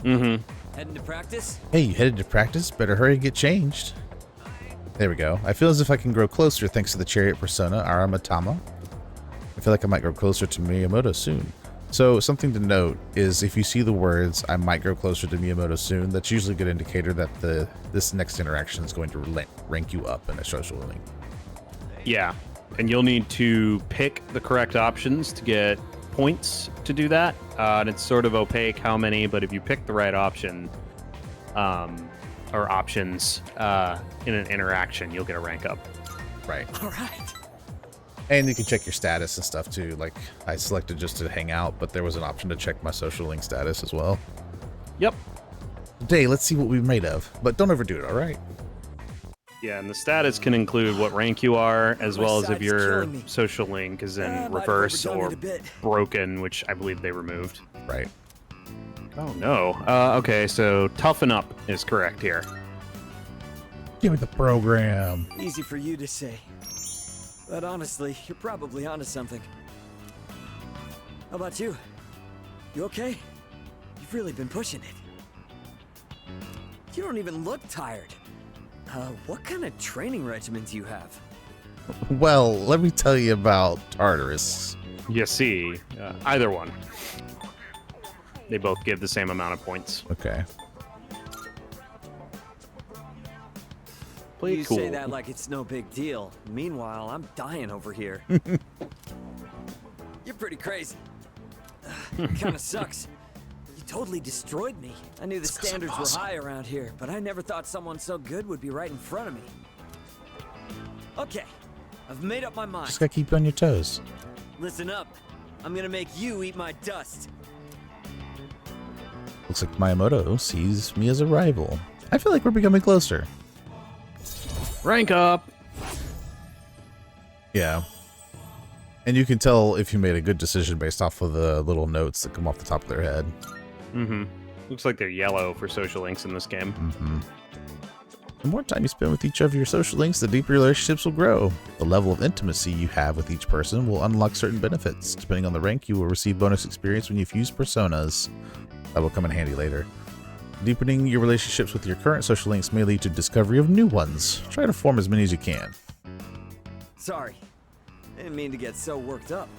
[SPEAKER 2] Mm-hmm.
[SPEAKER 8] Heading to practice?
[SPEAKER 1] Hey, you headed to practice? Better hurry and get changed. There we go. I feel as if I can grow closer thanks to the Chariot persona, Arimatama. I feel like I might grow closer to Miyamoto soon. So something to note is if you see the words, I might grow closer to Miyamoto soon, that's usually a good indicator that this next interaction is going to rank you up in a social link.
[SPEAKER 2] Yeah. And you'll need to pick the correct options to get points to do that. And it's sort of opaque how many, but if you pick the right option, or options in an interaction, you'll get a rank up.
[SPEAKER 1] Right.
[SPEAKER 8] All right.
[SPEAKER 1] And you can check your status and stuff too. Like I selected just to hang out, but there was an option to check my social link status as well.
[SPEAKER 2] Yep.
[SPEAKER 1] Today, let's see what we're made of, but don't overdo it, all right?
[SPEAKER 2] Yeah, and the status can include what rank you are, as
[SPEAKER 8] My
[SPEAKER 2] well as if
[SPEAKER 8] side's
[SPEAKER 2] your
[SPEAKER 8] killing me.
[SPEAKER 2] social link is in
[SPEAKER 8] Might have
[SPEAKER 2] reverse
[SPEAKER 8] overdone
[SPEAKER 2] or
[SPEAKER 8] it a bit.
[SPEAKER 2] broken, which I believe they removed.
[SPEAKER 1] Right.
[SPEAKER 2] Oh no. Okay, so toughen up is correct here.
[SPEAKER 1] Give me the program.
[SPEAKER 8] Easy for you to say. But honestly, you're probably onto something. How about you? You okay? You've really been pushing it. You don't even look tired. What kind of training regimens you have?
[SPEAKER 1] Well, let me tell you about Tartarus.
[SPEAKER 2] You see, either one. They both give the same amount of points.
[SPEAKER 1] Okay.
[SPEAKER 2] Play
[SPEAKER 8] You
[SPEAKER 2] cool.
[SPEAKER 8] say that like it's no big deal. Meanwhile, I'm dying over here. You're pretty crazy. Kinda sucks. You totally destroyed me. I knew the
[SPEAKER 1] It's 'cause I'm
[SPEAKER 8] standards were
[SPEAKER 1] awesome.
[SPEAKER 8] high around here, but I never thought someone so good would be right in front of me. Okay, I've made up my mind.
[SPEAKER 1] Just gotta keep you on your toes.
[SPEAKER 8] Listen up. I'm gonna make you eat my dust.
[SPEAKER 1] Looks like Miyamoto sees me as a rival. I feel like we're becoming closer.
[SPEAKER 2] Rank up!
[SPEAKER 1] Yeah. And you can tell if you made a good decision based off of the little notes that come off the top of their head.
[SPEAKER 2] Mm-hmm. Looks like they're yellow for social links in this game.
[SPEAKER 1] Mm-hmm. The more time you spend with each of your social links, the deeper your relationships will grow. The level of intimacy you have with each person will unlock certain benefits. Depending on the rank, you will receive bonus experience when you fuse personas. That will come in handy later. Deepening your relationships with your current social links may lead to discovery of new ones. Try to form as many as you can.
[SPEAKER 8] Sorry. Didn't mean to get so worked up.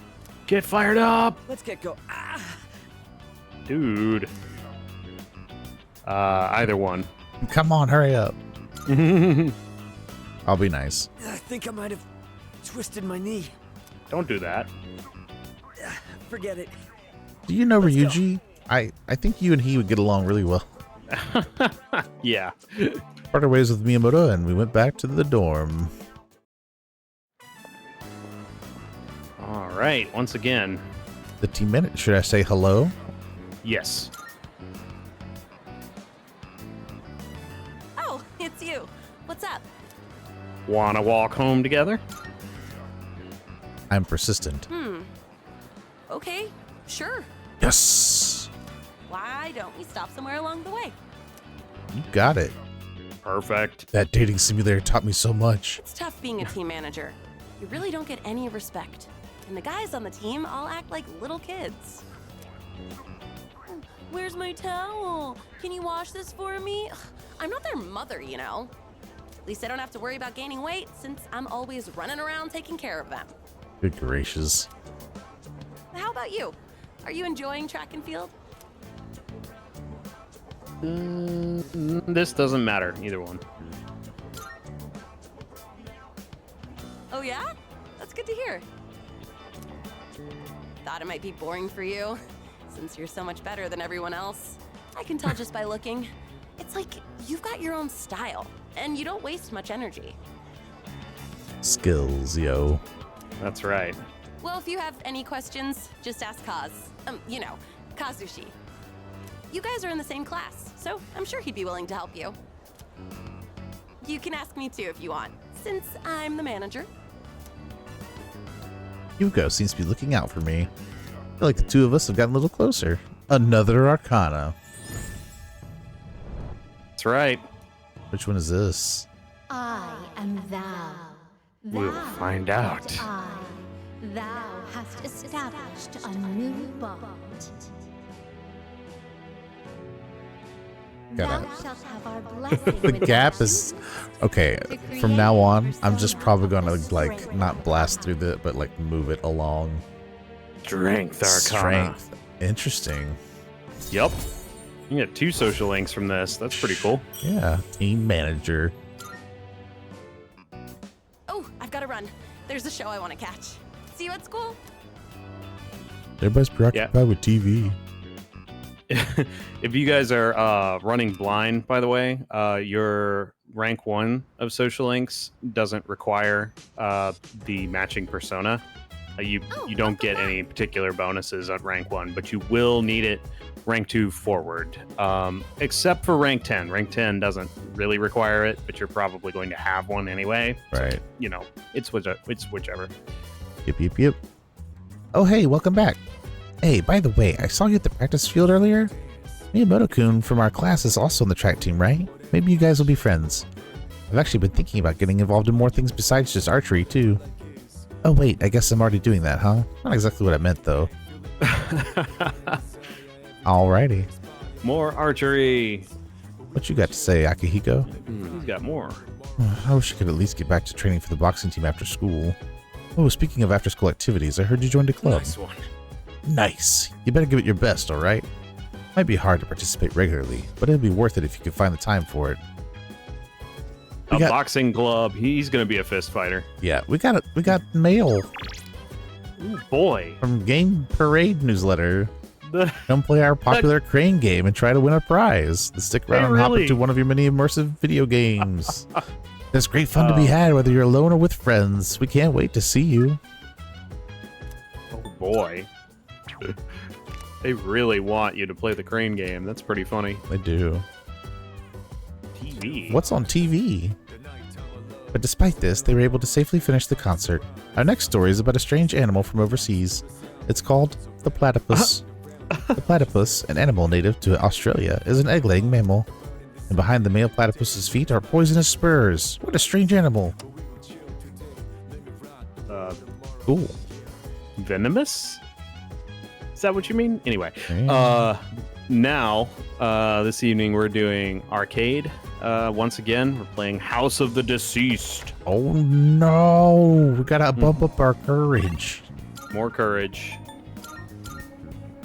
[SPEAKER 2] Get fired up!
[SPEAKER 8] Let's get go. Ah!
[SPEAKER 2] Dude. Either one.
[SPEAKER 1] Come on, hurry up. I'll be nice.
[SPEAKER 8] I think I might have twisted my knee.
[SPEAKER 2] Don't do that.
[SPEAKER 8] Forget it.
[SPEAKER 1] Do you know
[SPEAKER 8] Let's go.
[SPEAKER 1] Ryuji? I think you and he would get along really well.
[SPEAKER 2] Yeah.
[SPEAKER 1] Parted ways with Miyamoto and we went back to the dorm.
[SPEAKER 2] All right. Once again.
[SPEAKER 1] The team minute. Should I say hello?
[SPEAKER 2] Yes.
[SPEAKER 7] Oh, it's you. What's up?
[SPEAKER 2] Wanna walk home together?
[SPEAKER 1] I'm persistent.
[SPEAKER 7] Okay, sure.
[SPEAKER 1] Yes!
[SPEAKER 7] why don't we stop somewhere along the way?
[SPEAKER 1] You got it.
[SPEAKER 2] Perfect.
[SPEAKER 1] That dating simulator taught me so much.
[SPEAKER 7] It's tough being a team manager. You really don't get any respect. And the guys on the team all act like little kids. Where's my towel? Can you wash this for me? Ugh, I'm not their mother, you know. At least I don't have to worry about gaining weight since I'm always running around taking care of them.
[SPEAKER 1] Good gracious.
[SPEAKER 7] How about you? Are you enjoying track and field?
[SPEAKER 2] This doesn't matter, either one.
[SPEAKER 7] Oh yeah? That's good to hear. Thought it might be boring for you, since you're so much better than everyone else. I can tell just by looking. It's like you've got your own style, and you don't waste much energy.
[SPEAKER 1] Skills, yo.
[SPEAKER 2] That's right.
[SPEAKER 7] Well, if you have any questions, just ask Kaz. You know, Kazushi. You guys are in the same class, so I'm sure he'd be willing to help you. You can ask me too if you want, since I'm the manager.
[SPEAKER 1] Hugo seems to be looking out for me. I feel like the two of us have gotten a little closer. Another Arcana.
[SPEAKER 2] That's right.
[SPEAKER 1] Which one is this?
[SPEAKER 5] I am thou.
[SPEAKER 2] We'll
[SPEAKER 5] Thou
[SPEAKER 2] find out.
[SPEAKER 5] art I. Thou hast established a new bond.
[SPEAKER 1] Got
[SPEAKER 5] Thou
[SPEAKER 1] it.
[SPEAKER 5] shalt have our blessing.
[SPEAKER 1] The
[SPEAKER 5] with
[SPEAKER 1] gap
[SPEAKER 5] action.
[SPEAKER 1] is okay. From now on, I'm just probably gonna like not blast through the, but like move it along.
[SPEAKER 2] Strength Arcana.
[SPEAKER 1] Strength. Interesting.
[SPEAKER 2] Yep. You get 2 social links from this. That's pretty cool.
[SPEAKER 1] Yeah. Team manager.
[SPEAKER 7] Oh, I've got to run. There's a show I want to catch. See you at school.
[SPEAKER 1] Everybody's preoccupied with TV.
[SPEAKER 2] If you guys are running blind, by the way, your rank 1 of social links doesn't require the matching persona. You don't get any particular bonuses at rank 1, but you will need it rank 2 forward, except for rank 10. Rank 10 doesn't really require it, but you're probably going to have one anyway.
[SPEAKER 1] Right.
[SPEAKER 2] So, you know, it's whichever.
[SPEAKER 1] Yep. Oh, hey, welcome back. Hey, by the way, I saw you at the practice field earlier. Miyamoto-kun from our class is also on the track team, right? Maybe you guys will be friends. I've actually been thinking about getting involved in more things besides just archery, too. Oh, wait, I guess I'm already doing that, huh? Not exactly what I meant, though. Alrighty.
[SPEAKER 2] More archery.
[SPEAKER 1] What you got to say, Akihiko?
[SPEAKER 2] He's got more.
[SPEAKER 1] I wish I could at least get back to training for the boxing team after school. Oh, speaking of after-school activities, I heard you joined a club.
[SPEAKER 2] Nice one.
[SPEAKER 1] Nice. You better give it your best, alright? Might be hard to participate regularly, but it'll be worth it if you can find the time for it.
[SPEAKER 2] A boxing club. He's going to be a fist fighter.
[SPEAKER 1] Yeah, we got mail
[SPEAKER 2] Ooh, boy.
[SPEAKER 1] from Game Parade newsletter. Come play our popular crane game and try to win a prize. Stick around and hop into one of your many immersive video games. There's great fun to be had whether you're alone or with friends. We can't wait to see you.
[SPEAKER 2] Oh boy. They really want you to play the crane game. That's pretty funny.
[SPEAKER 1] They do.
[SPEAKER 2] TV.
[SPEAKER 1] What's on TV? But despite this, they were able to safely finish the concert. Our next story is about a strange animal from overseas. It's called the platypus. The platypus, an animal native to Australia, is an egg-laying mammal. And behind the male platypus's feet are poisonous spurs. What a strange animal. Cool.
[SPEAKER 2] Venomous? Is that what you mean? Anyway,
[SPEAKER 1] Yeah.
[SPEAKER 2] now, this evening we're doing arcade. Once again, we're playing House of the Deceased.
[SPEAKER 1] Oh no, we gotta bump up our courage.
[SPEAKER 2] More courage.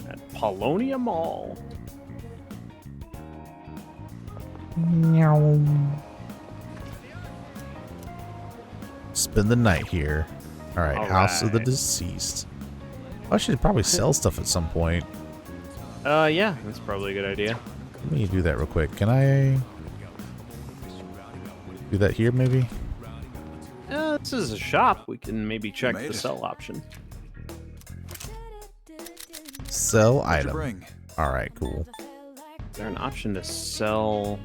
[SPEAKER 2] At Polonia Mall.
[SPEAKER 1] Meow. Spend the night here. Alright,
[SPEAKER 2] All
[SPEAKER 1] House of the
[SPEAKER 2] right.
[SPEAKER 1] Deceased. I should probably sell stuff at some point.
[SPEAKER 2] Yeah, that's probably a good idea.
[SPEAKER 1] Let me do that real quick. Can I do that here, maybe?
[SPEAKER 2] This is a shop. We can maybe check
[SPEAKER 9] made
[SPEAKER 2] the
[SPEAKER 9] it.
[SPEAKER 2] sell option.
[SPEAKER 1] Sell
[SPEAKER 9] What'd you
[SPEAKER 1] item.
[SPEAKER 9] bring?
[SPEAKER 1] Alright, cool.
[SPEAKER 2] Is there an option to sell?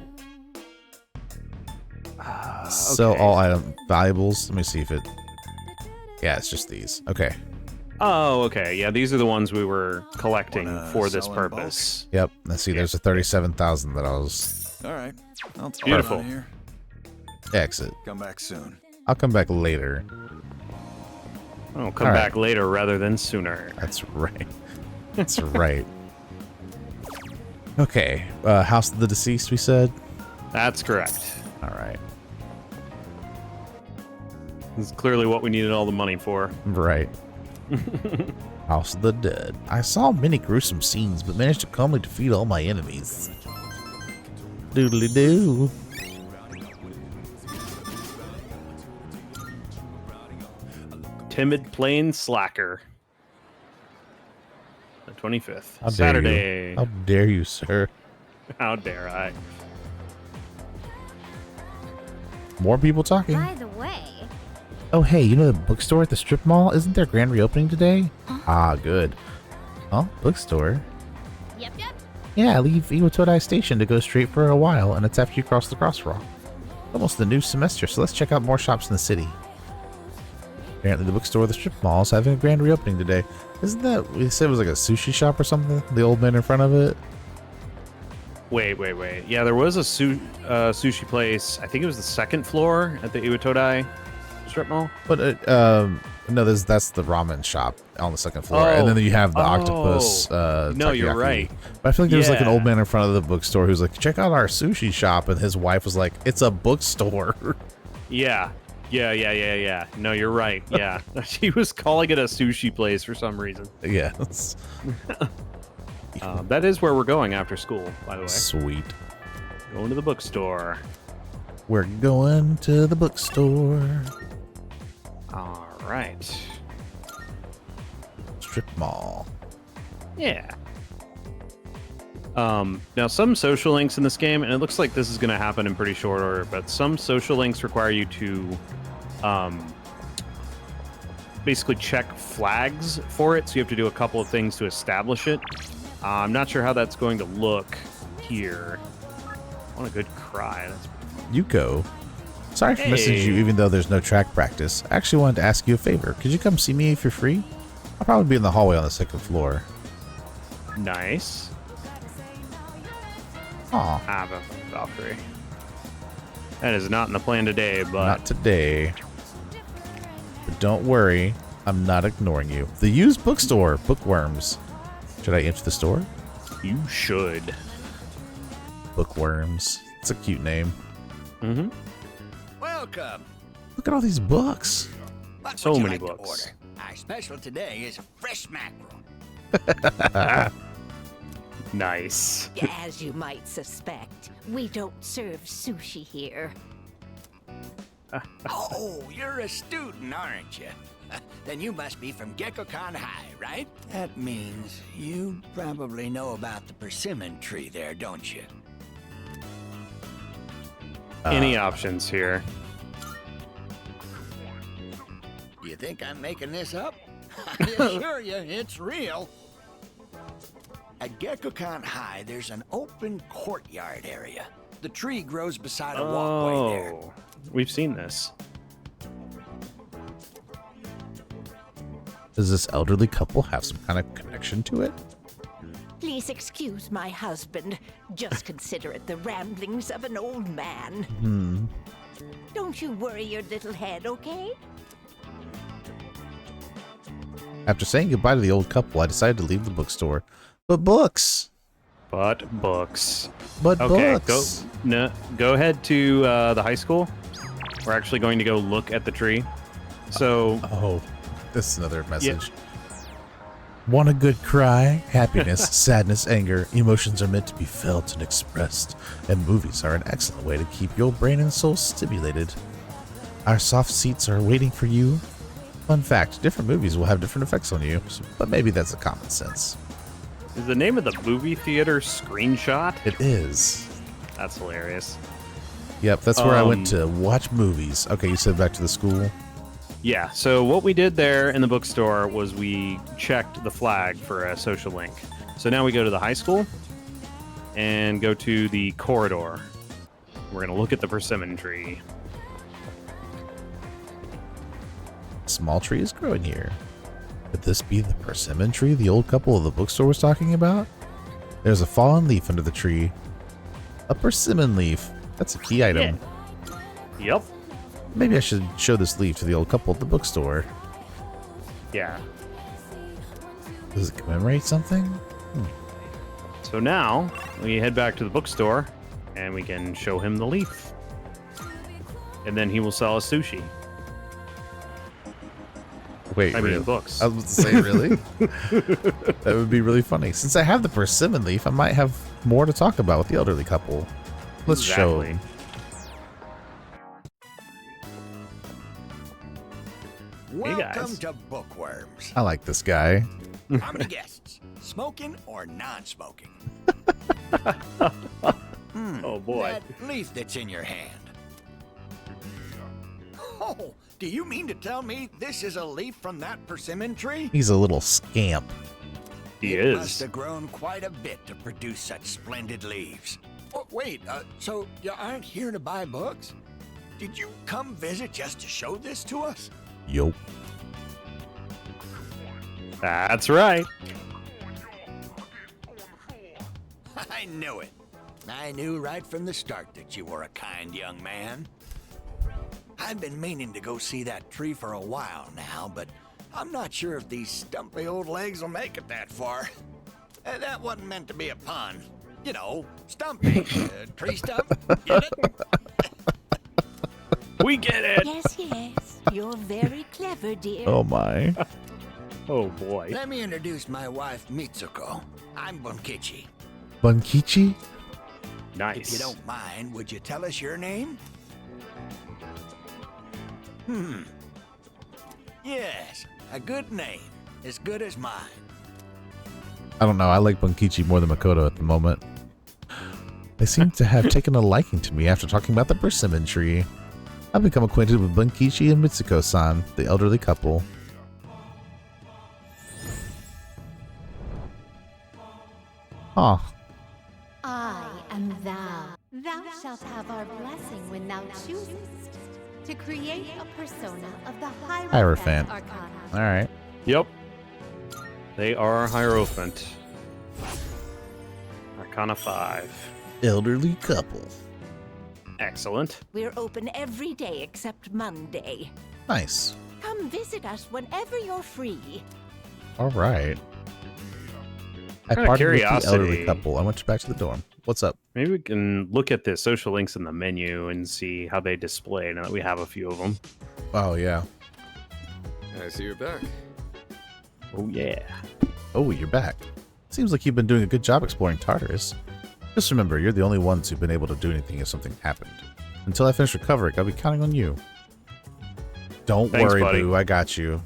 [SPEAKER 1] Sell
[SPEAKER 2] Okay.
[SPEAKER 1] all item valuables. Let me see if it... Yeah, it's just these. Okay.
[SPEAKER 2] Oh, okay. Yeah, these are the ones we were collecting for this
[SPEAKER 9] sell in bulk?
[SPEAKER 2] purpose.
[SPEAKER 1] Yep. Let's see. There's a 37,000 that I was
[SPEAKER 9] All right. I'll take
[SPEAKER 2] Beautiful.
[SPEAKER 9] it out of here.
[SPEAKER 1] exit.
[SPEAKER 9] Come back soon.
[SPEAKER 1] I'll come back later.
[SPEAKER 2] Oh, come
[SPEAKER 1] All
[SPEAKER 2] back
[SPEAKER 1] right.
[SPEAKER 2] later rather than sooner.
[SPEAKER 1] That's right. That's right. Okay. House of the Deceased, we said?
[SPEAKER 2] That's correct.
[SPEAKER 1] All right.
[SPEAKER 2] This is clearly what we needed all the money for.
[SPEAKER 1] Right. House of the Dead. I saw many gruesome scenes, but managed to calmly defeat all my enemies. Doodly doo.
[SPEAKER 2] Timid Plain Slacker. The 25th.
[SPEAKER 1] How dare
[SPEAKER 2] Saturday.
[SPEAKER 1] you? How dare you, sir?
[SPEAKER 2] How dare I?
[SPEAKER 1] More people talking.
[SPEAKER 5] By the way,
[SPEAKER 1] Oh, hey, you know the bookstore at the strip mall? Isn't there grand reopening today? Ah, good. Oh, bookstore.
[SPEAKER 5] yep.
[SPEAKER 1] Yeah, I leave Iwatodai Station to go straight for a while, and it's after you cross the crosswalk. Almost the new semester, so let's check out more shops in the city. Apparently the bookstore at the strip mall is having a grand reopening today. Isn't that, we said it was like a sushi shop or something? The old man in front of it?
[SPEAKER 2] Wait. Yeah, there was a sushi place. I think it was the second floor at the Iwatodai strip mall.
[SPEAKER 1] But, no, that's the ramen shop on the second floor. And then you have the octopus,
[SPEAKER 2] No, you're
[SPEAKER 1] takoyaki.
[SPEAKER 2] right.
[SPEAKER 1] But I feel like there was like an
[SPEAKER 2] Yeah.
[SPEAKER 1] old man in front of the bookstore who's like, check out our sushi shop. And his wife was like, it's a bookstore.
[SPEAKER 2] Yeah. No, you're right. Yeah. She was calling it a sushi place for some reason.
[SPEAKER 1] Yes.
[SPEAKER 2] That is where we're going after school, by the way.
[SPEAKER 1] Sweet.
[SPEAKER 2] Going to the bookstore.
[SPEAKER 1] We're going to the bookstore.
[SPEAKER 2] All right.
[SPEAKER 1] Strip mall.
[SPEAKER 2] Yeah. Now, some social links in this game, and it looks like this is going to happen in pretty short order, but some social links require you to basically check flags for it, so you have to do a couple of things to establish it. I'm not sure how that's going to look here. I want a good cry. That's
[SPEAKER 1] Yuko. Sorry for messaging you
[SPEAKER 2] Hey.
[SPEAKER 1] even though there's no track practice. I actually wanted to ask you a favor. Could you come see me if you're free? I'll probably be in the hallway on the second floor.
[SPEAKER 2] nice.
[SPEAKER 1] Aw,
[SPEAKER 2] Ah, Valkyrie. That is not in the plan today, but
[SPEAKER 1] not today. But don't worry, I'm not ignoring you. The used bookstore, Bookworms. Should I enter the store?
[SPEAKER 2] you should.
[SPEAKER 1] Bookworms. It's a cute name.
[SPEAKER 2] Mm-hmm.
[SPEAKER 10] Welcome.
[SPEAKER 1] Look at all these books.
[SPEAKER 10] What
[SPEAKER 2] So
[SPEAKER 10] would you
[SPEAKER 2] many
[SPEAKER 10] like to
[SPEAKER 2] books.
[SPEAKER 10] order? Our special today is fresh mackerel.
[SPEAKER 2] Nice.
[SPEAKER 11] As you might suspect, we don't serve sushi here.
[SPEAKER 10] Oh, you're a student, aren't you? Then you must be from Gekkoukan High, right? That means you probably know about the persimmon tree there, don't you?
[SPEAKER 2] Any options here?
[SPEAKER 10] You think I'm making this up? I assure you, it's real. At Gekkoukan High, there's an open courtyard area. The tree grows beside a walkway there.
[SPEAKER 2] Oh, we've seen this.
[SPEAKER 1] Does this elderly couple have some kind of connection to it?
[SPEAKER 11] Please excuse my husband. Just consider it the ramblings of an old man. Don't you worry your little head, okay?
[SPEAKER 1] After saying goodbye to the old couple, I decided to leave the bookstore. But books!
[SPEAKER 2] But books.
[SPEAKER 1] But
[SPEAKER 2] Okay,
[SPEAKER 1] books!
[SPEAKER 2] go ahead to the high school. We're actually going to go look at the tree. So,
[SPEAKER 1] Oh, this is another message. Want a good cry? Happiness, sadness, anger. Emotions are meant to be felt and expressed, and movies are an excellent way to keep your brain and soul stimulated. Our soft seats are waiting for you. Fun fact, different movies will have different effects on you, but maybe that's a common sense.
[SPEAKER 2] is the name of the movie theater Screenshot?
[SPEAKER 1] It is.
[SPEAKER 2] That's hilarious.
[SPEAKER 1] Yep, that's where I went to watch movies. Okay, you said back to the school?
[SPEAKER 2] Yeah, so what we did there in the bookstore was we checked the flag for a social link. So now we go to the high school and go to the corridor. We're going to look at the persimmon tree.
[SPEAKER 1] Small tree is growing here. Could this be the persimmon tree the old couple of the bookstore was talking about? There's a fallen leaf under the tree. A persimmon leaf. That's a key item.
[SPEAKER 2] Yeah. Yep.
[SPEAKER 1] Maybe I should show this leaf to the old couple at the bookstore.
[SPEAKER 2] Yeah.
[SPEAKER 1] Does it commemorate something?
[SPEAKER 2] So now we head back to the bookstore and we can show him the leaf. And then he will sell us sushi.
[SPEAKER 1] Wait,
[SPEAKER 2] I mean,
[SPEAKER 1] really?
[SPEAKER 2] books.
[SPEAKER 1] I was about to say, really? That would be really funny. Since I have the persimmon leaf, I might have more to talk about with the elderly couple. Let's show
[SPEAKER 2] Exactly.
[SPEAKER 1] them.
[SPEAKER 10] Welcome to Bookworms.
[SPEAKER 1] I like this guy.
[SPEAKER 10] How many guests? Smoking or non-smoking?
[SPEAKER 2] Oh boy.
[SPEAKER 10] That leaf that's in your hand. Oh, do you mean to tell me this is a leaf from that persimmon tree?
[SPEAKER 1] He's a little scamp.
[SPEAKER 2] He
[SPEAKER 10] It
[SPEAKER 2] is.
[SPEAKER 10] must have grown quite a bit to produce such splendid leaves. Oh, wait, so you aren't here to buy books? Did you come visit just to show this to us?
[SPEAKER 1] Yo.
[SPEAKER 2] That's right.
[SPEAKER 10] I knew it. I knew right from the start that you were a kind young man. I've been meaning to go see that tree for a while now, but I'm not sure if these stumpy old legs will make it that far. That wasn't meant to be a pun. You know, stumpy. Tree stump. Get it?
[SPEAKER 2] We get it.
[SPEAKER 11] Yes, yes. You're very clever, dear.
[SPEAKER 1] Oh my.
[SPEAKER 2] Oh boy.
[SPEAKER 10] Let me introduce my wife, Mitsuko. I'm Bunkichi.
[SPEAKER 1] Bunkichi?
[SPEAKER 2] Nice.
[SPEAKER 10] If you don't mind, would you tell us your name? Yes, a good name. As good as mine.
[SPEAKER 1] I don't know. I like Bunkichi more than Makoto at the moment. They seem to have taken a liking to me after talking about the persimmon tree. I've become acquainted with Bunkichi and Mitsuko-san, the elderly couple. Aw.
[SPEAKER 5] I am thou. Thou shalt have our blessing when thou choosest to create a persona of the
[SPEAKER 1] Hierophant.
[SPEAKER 5] Hierophant Arcana.
[SPEAKER 1] Alright.
[SPEAKER 2] Yep. They are Hierophant. Arcana 5.
[SPEAKER 1] Elderly couple.
[SPEAKER 2] Excellent.
[SPEAKER 11] We're open every day except Monday.
[SPEAKER 1] Nice.
[SPEAKER 11] Come visit us whenever you're free.
[SPEAKER 1] Alright. I
[SPEAKER 2] Out of
[SPEAKER 1] parted with the elderly
[SPEAKER 2] curiosity-
[SPEAKER 1] couple. I went back to the dorm. What's up?
[SPEAKER 2] Maybe we can look at the social links in the menu and see how they display now that we have a few of them.
[SPEAKER 1] Oh, yeah.
[SPEAKER 12] I see you're back.
[SPEAKER 2] Oh, yeah.
[SPEAKER 1] Oh, you're back. Seems like you've been doing a good job exploring Tartarus. Just remember, you're the only ones who've been able to do anything if something happened. Until I finish recovering, I'll be counting on you. Don't
[SPEAKER 2] Thanks,
[SPEAKER 1] worry,
[SPEAKER 2] buddy.
[SPEAKER 1] Boo. I got you.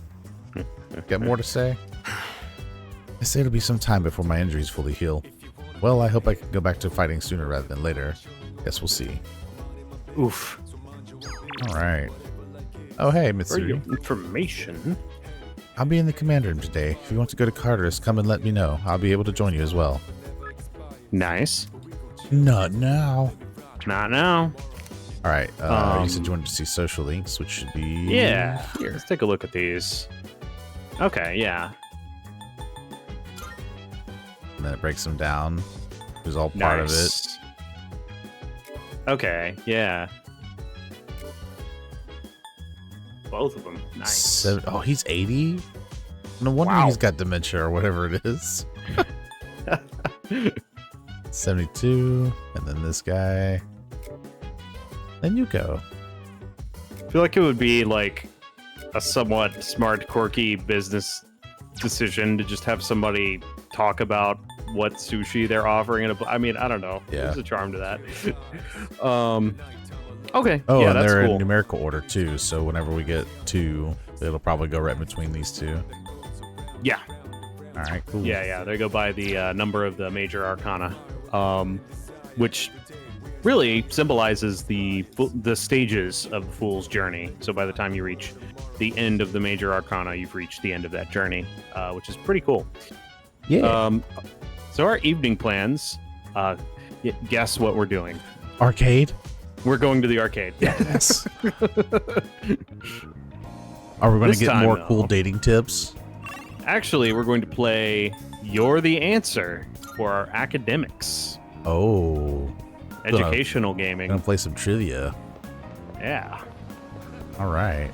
[SPEAKER 1] Got more to say? I say it'll be some time before my injuries fully heal. Well, I hope I can go back to fighting sooner rather than later. Guess we'll see.
[SPEAKER 2] Oof.
[SPEAKER 1] Alright. Oh, hey,
[SPEAKER 2] For
[SPEAKER 1] Mitsuri.
[SPEAKER 2] your information.
[SPEAKER 1] I'll be in the commander room today. If you want to go to Tartarus, come and let me know. I'll be able to join you as well.
[SPEAKER 2] Nice.
[SPEAKER 1] Not now.
[SPEAKER 2] Not now.
[SPEAKER 1] Alright, you said you wanted to see social links, which should be
[SPEAKER 2] Yeah.
[SPEAKER 1] here.
[SPEAKER 2] Let's take a look at these. Okay, yeah.
[SPEAKER 1] And then it breaks them down. It was all part of it.
[SPEAKER 2] Nice. Okay, yeah. Both of them. Nice.
[SPEAKER 1] Oh, he's 80? No wonder
[SPEAKER 2] Wow.
[SPEAKER 1] he's got dementia or whatever it is. 72. And then this guy. Then you go.
[SPEAKER 2] I feel like it would be like a somewhat smart, quirky business decision to just have somebody talk about what sushi they're offering. I mean, I don't know.
[SPEAKER 1] Yeah.
[SPEAKER 2] There's a charm to that. Okay.
[SPEAKER 1] Oh,
[SPEAKER 2] yeah,
[SPEAKER 1] and
[SPEAKER 2] that's
[SPEAKER 1] they're
[SPEAKER 2] cool.
[SPEAKER 1] in numerical order too. So whenever we get two, it'll probably go right between these two.
[SPEAKER 2] Yeah.
[SPEAKER 1] All right, cool.
[SPEAKER 2] Yeah. They go by the number of the major arcana, which really symbolizes the stages of the fool's journey. So by the time you reach the end of the major arcana, you've reached the end of that journey, which is pretty cool.
[SPEAKER 1] Yeah.
[SPEAKER 2] So our evening plans, guess what we're doing?
[SPEAKER 1] Arcade?
[SPEAKER 2] We're going to the arcade.
[SPEAKER 1] Yes. Are we going to
[SPEAKER 2] This
[SPEAKER 1] get
[SPEAKER 2] time,
[SPEAKER 1] more
[SPEAKER 2] though.
[SPEAKER 1] cool dating tips?
[SPEAKER 2] Actually, we're going to play You're the Answer for our academics.
[SPEAKER 1] Oh.
[SPEAKER 2] Educational gaming.
[SPEAKER 1] Gonna play some trivia.
[SPEAKER 2] Yeah.
[SPEAKER 1] All right.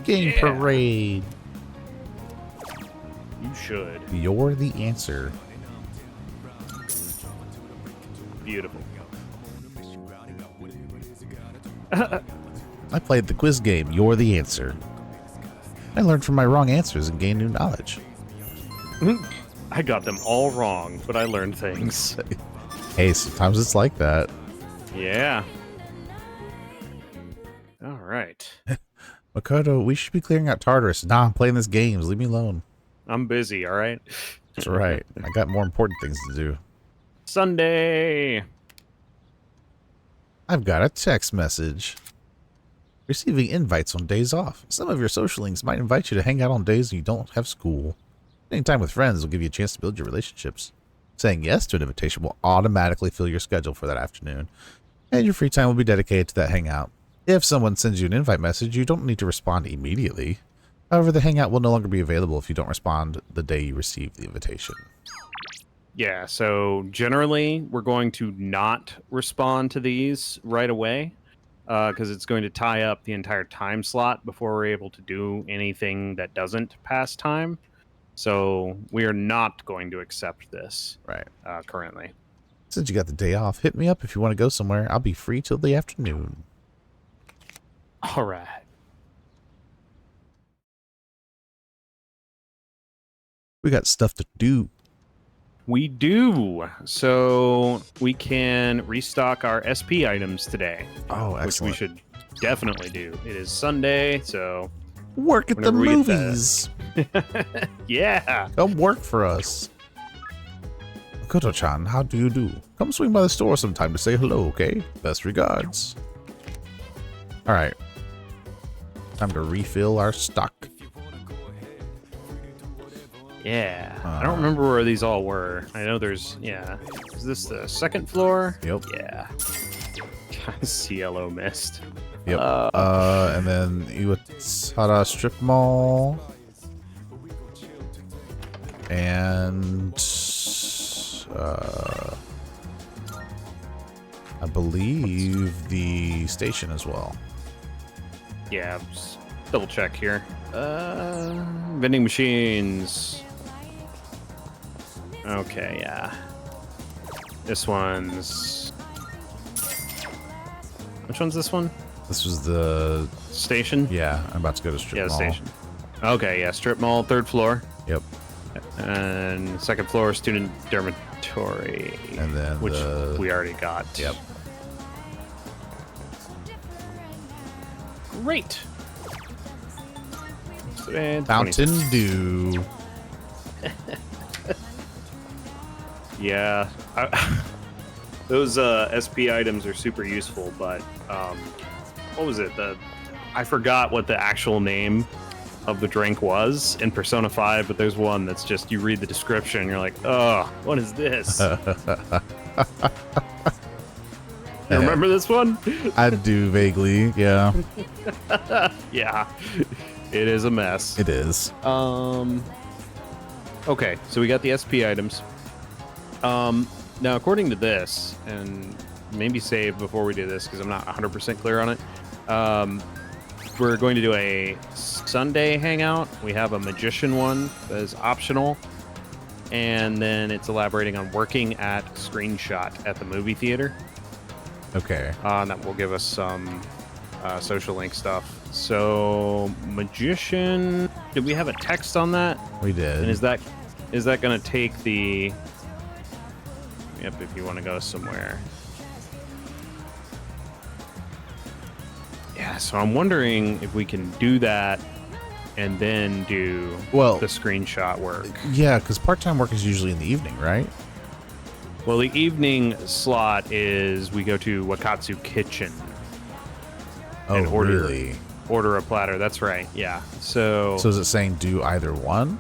[SPEAKER 1] Game parade.
[SPEAKER 2] You should.
[SPEAKER 1] You're the answer.
[SPEAKER 2] Beautiful.
[SPEAKER 1] I played the quiz game, You're the Answer. I learned from my wrong answers and gained new knowledge.
[SPEAKER 2] I got them all wrong, but I learned things.
[SPEAKER 1] Hey, sometimes it's like that.
[SPEAKER 2] Yeah. All right.
[SPEAKER 1] Makoto, we should be clearing out Tartarus. Nah, I'm playing this game. Leave me alone.
[SPEAKER 2] I'm busy, all right?
[SPEAKER 1] That's right. I got more important things to do.
[SPEAKER 2] Sunday.
[SPEAKER 1] I've got a text message. Receiving invites on days off. Some of your social links might invite you to hang out on days you don't have school. Spending time with friends will give you a chance to build your relationships. Saying yes to an invitation will automatically fill your schedule for that afternoon, and your free time will be dedicated to that hangout. If someone sends you an invite message, you don't need to respond immediately. However, the hangout will no longer be available if you don't respond the day you receive the invitation.
[SPEAKER 2] Yeah, so generally we're going to not respond to these right away because it's going to tie up the entire time slot before we're able to do anything that doesn't pass time. So we are not going to accept this currently.
[SPEAKER 1] Since you got the day off, hit me up if you want to go somewhere. I'll be free till the afternoon.
[SPEAKER 2] All right.
[SPEAKER 1] We got stuff to do.
[SPEAKER 2] We do. So we can restock our SP items today.
[SPEAKER 1] Oh, excellent.
[SPEAKER 2] Which we should definitely do. It is Sunday, so...
[SPEAKER 1] Work at the movies.
[SPEAKER 2] Yeah.
[SPEAKER 1] Come work for us. Makoto-chan, how do you do? Come swing by the store sometime to say hello, okay? Best regards. All right. Time to refill our stock.
[SPEAKER 2] Yeah. I don't remember where these all were. I know there's... Yeah. Is this the second floor?
[SPEAKER 1] Yep.
[SPEAKER 2] Yeah. Cielo mist.
[SPEAKER 1] Yep. And then Iwatara Strip Mall. And I believe the station as well.
[SPEAKER 2] Yeah, just double check here. Vending machines. Okay, yeah. This one's... Which one's this one?
[SPEAKER 1] This was the...
[SPEAKER 2] Station?
[SPEAKER 1] Yeah, I'm about to go to Strip Mall.
[SPEAKER 2] Yeah, station. Okay, yeah, Strip Mall, third floor.
[SPEAKER 1] Yep.
[SPEAKER 2] And second floor, student dormitory.
[SPEAKER 1] And then
[SPEAKER 2] which we already got.
[SPEAKER 1] Yep.
[SPEAKER 2] Great.
[SPEAKER 1] Fountain Dew.
[SPEAKER 2] Yeah. Those SP items are super useful, but what was it? I forgot what the actual name of the drink was in Persona 5, but there's one that's just, you read the description, you're like, oh, what is this? You remember this one?
[SPEAKER 1] I do vaguely, yeah.
[SPEAKER 2] Yeah, it is a mess.
[SPEAKER 1] It is.
[SPEAKER 2] Okay, so we got the SP items. Now, according to this, and maybe save before we do this because I'm not 100% clear on it, we're going to do a Sunday hangout. We have a magician one that is optional, and then it's elaborating on working at Screenshot at the movie theater.
[SPEAKER 1] Okay.
[SPEAKER 2] And that will give us some social link stuff. So, magician, did we have a text on that?
[SPEAKER 1] We did.
[SPEAKER 2] And is that going to take the... Yep, if you want to go somewhere. Yeah, so I'm wondering if we can do that and then do the screenshot work.
[SPEAKER 1] Yeah, because part-time work is usually in the evening, right?
[SPEAKER 2] Well, the evening slot is we go to Wakatsu Kitchen.
[SPEAKER 1] Oh,
[SPEAKER 2] and
[SPEAKER 1] really?
[SPEAKER 2] Order a platter. That's right. Yeah. So
[SPEAKER 1] is it saying do either one?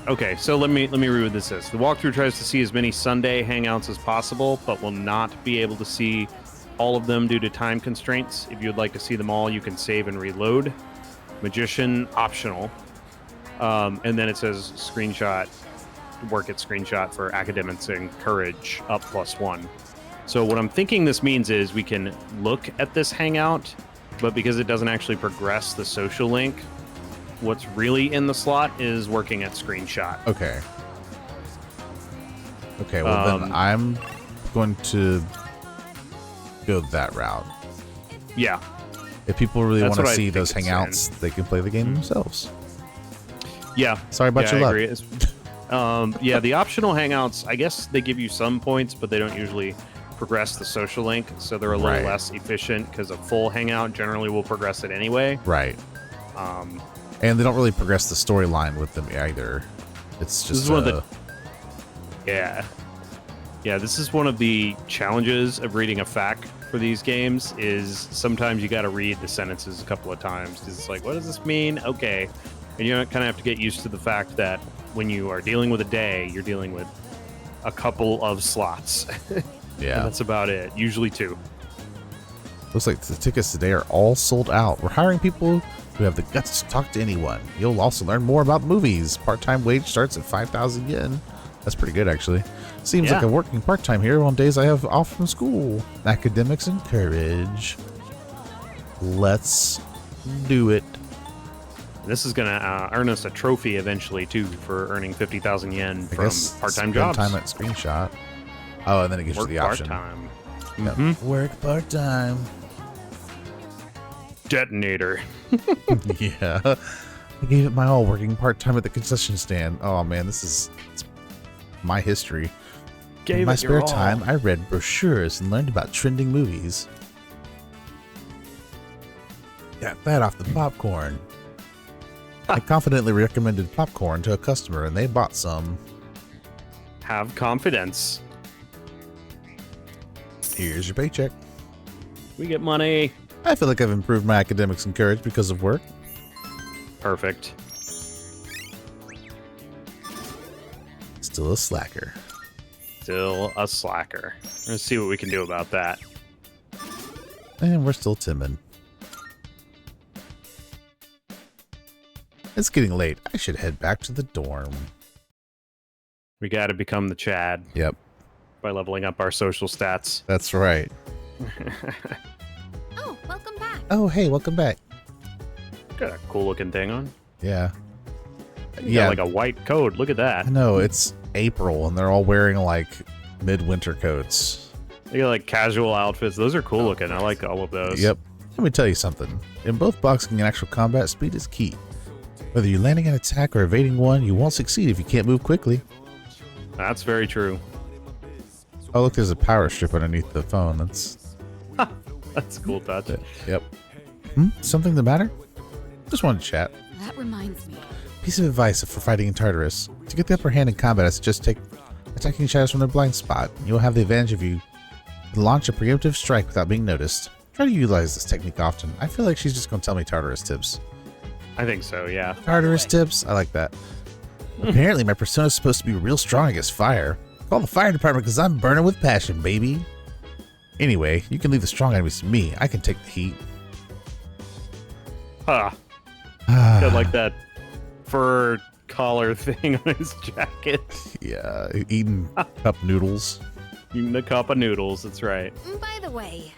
[SPEAKER 2] Okay, so let me read what this says. The walkthrough tries to see as many Sunday hangouts as possible, but will not be able to see all of them due to time constraints. If you would like to see them all, you can save and reload. magician optional, and then it says screenshot, work at screenshot for academics and courage up +1. So what I'm thinking this means is we can look at this hangout, but because it doesn't actually progress the social link, what's really in the slot is working at screenshot.
[SPEAKER 1] Okay. Okay, well then I'm going to go that route.
[SPEAKER 2] Yeah.
[SPEAKER 1] If people really
[SPEAKER 2] That's
[SPEAKER 1] want to
[SPEAKER 2] what I
[SPEAKER 1] see
[SPEAKER 2] think
[SPEAKER 1] those
[SPEAKER 2] it's
[SPEAKER 1] hangouts, they can play the game themselves.
[SPEAKER 2] Yeah.
[SPEAKER 1] Sorry about your
[SPEAKER 2] I
[SPEAKER 1] luck.
[SPEAKER 2] agree. Yeah, the optional hangouts, I guess they give you some points, but they don't usually progress the social link, so they're a little less efficient because a full hangout generally will progress it anyway.
[SPEAKER 1] Right. And they don't really progress the storyline with them either. It's just
[SPEAKER 2] Yeah, this is one of the challenges of reading a FAQ for these games is sometimes you got to read the sentences a couple of times because it's like, what does this mean? Okay. And you kind of have to get used to the fact that when you are dealing with a day, you're dealing with a couple of slots.
[SPEAKER 1] Yeah.
[SPEAKER 2] And that's about it. Usually 2.
[SPEAKER 1] Looks like the tickets today are all sold out. We're hiring people who have the guts to talk to anyone. You'll also learn more about movies. Part-time wage starts at 5,000 yen. That's pretty good, actually. Seems like I'm working part-time here on days I have off from school. Academics and courage. Let's do it.
[SPEAKER 2] This is going to earn us a trophy eventually, too, for earning 50,000 yen from part-time jobs.
[SPEAKER 1] Time at screenshot. Oh, and then it gives you the option.
[SPEAKER 2] Part-time.
[SPEAKER 1] Yep. Work part-time.
[SPEAKER 2] Detonator.
[SPEAKER 1] Yeah. I gave it my all working part-time at the concession stand. Oh, man, this is my history. In my spare time, I read brochures and learned about trending movies. Got fat off the popcorn. I confidently recommended popcorn to a customer, and they bought some.
[SPEAKER 2] Have confidence.
[SPEAKER 1] Here's your paycheck.
[SPEAKER 2] We get money.
[SPEAKER 1] I feel like I've improved my academics and courage because of work.
[SPEAKER 2] Perfect.
[SPEAKER 1] Still a slacker.
[SPEAKER 2] Still a slacker. Let's see what we can do about that.
[SPEAKER 1] And we're still timid. It's getting late. I should head back to the dorm.
[SPEAKER 2] We got to become the Chad.
[SPEAKER 1] Yep.
[SPEAKER 2] By leveling up our social stats.
[SPEAKER 1] That's right.
[SPEAKER 5] Oh, welcome back.
[SPEAKER 1] Oh, hey, welcome back.
[SPEAKER 2] Got a cool looking thing on.
[SPEAKER 1] Yeah.
[SPEAKER 2] Yeah, like a white coat. Look at that.
[SPEAKER 1] I know, it's April and they're all wearing like midwinter coats.
[SPEAKER 2] They got like casual outfits. Those are cool looking. I like all of those.
[SPEAKER 1] Yep. Let me tell you something. In both boxing and actual combat, speed is key. Whether you're landing an attack or evading one, you won't succeed if you can't move quickly.
[SPEAKER 2] That's very true.
[SPEAKER 1] Oh, look, there's a power strip underneath the phone. That's
[SPEAKER 2] a cool touch.
[SPEAKER 1] Yep. Something the matter? Just wanted to chat.
[SPEAKER 3] That reminds me.
[SPEAKER 1] Piece of advice for fighting in Tartarus. To get the upper hand in combat, I suggest take attacking shadows from their blind spot. You'll have the advantage if you launch a preemptive strike without being noticed. Try to utilize this technique often. I feel like she's just going to tell me Tartarus tips.
[SPEAKER 2] I think so, yeah.
[SPEAKER 1] Tartarus tips? I like that. Apparently, my persona is supposed to be real strong against fire. Call the fire department because I'm burning with passion, baby. Anyway, you can leave the strong enemies to me. I can take the heat.
[SPEAKER 2] Huh. Got like that fur collar thing on his jacket.
[SPEAKER 1] Yeah, eating cup noodles.
[SPEAKER 2] Eating a cup of noodles, that's right.
[SPEAKER 5] By the way,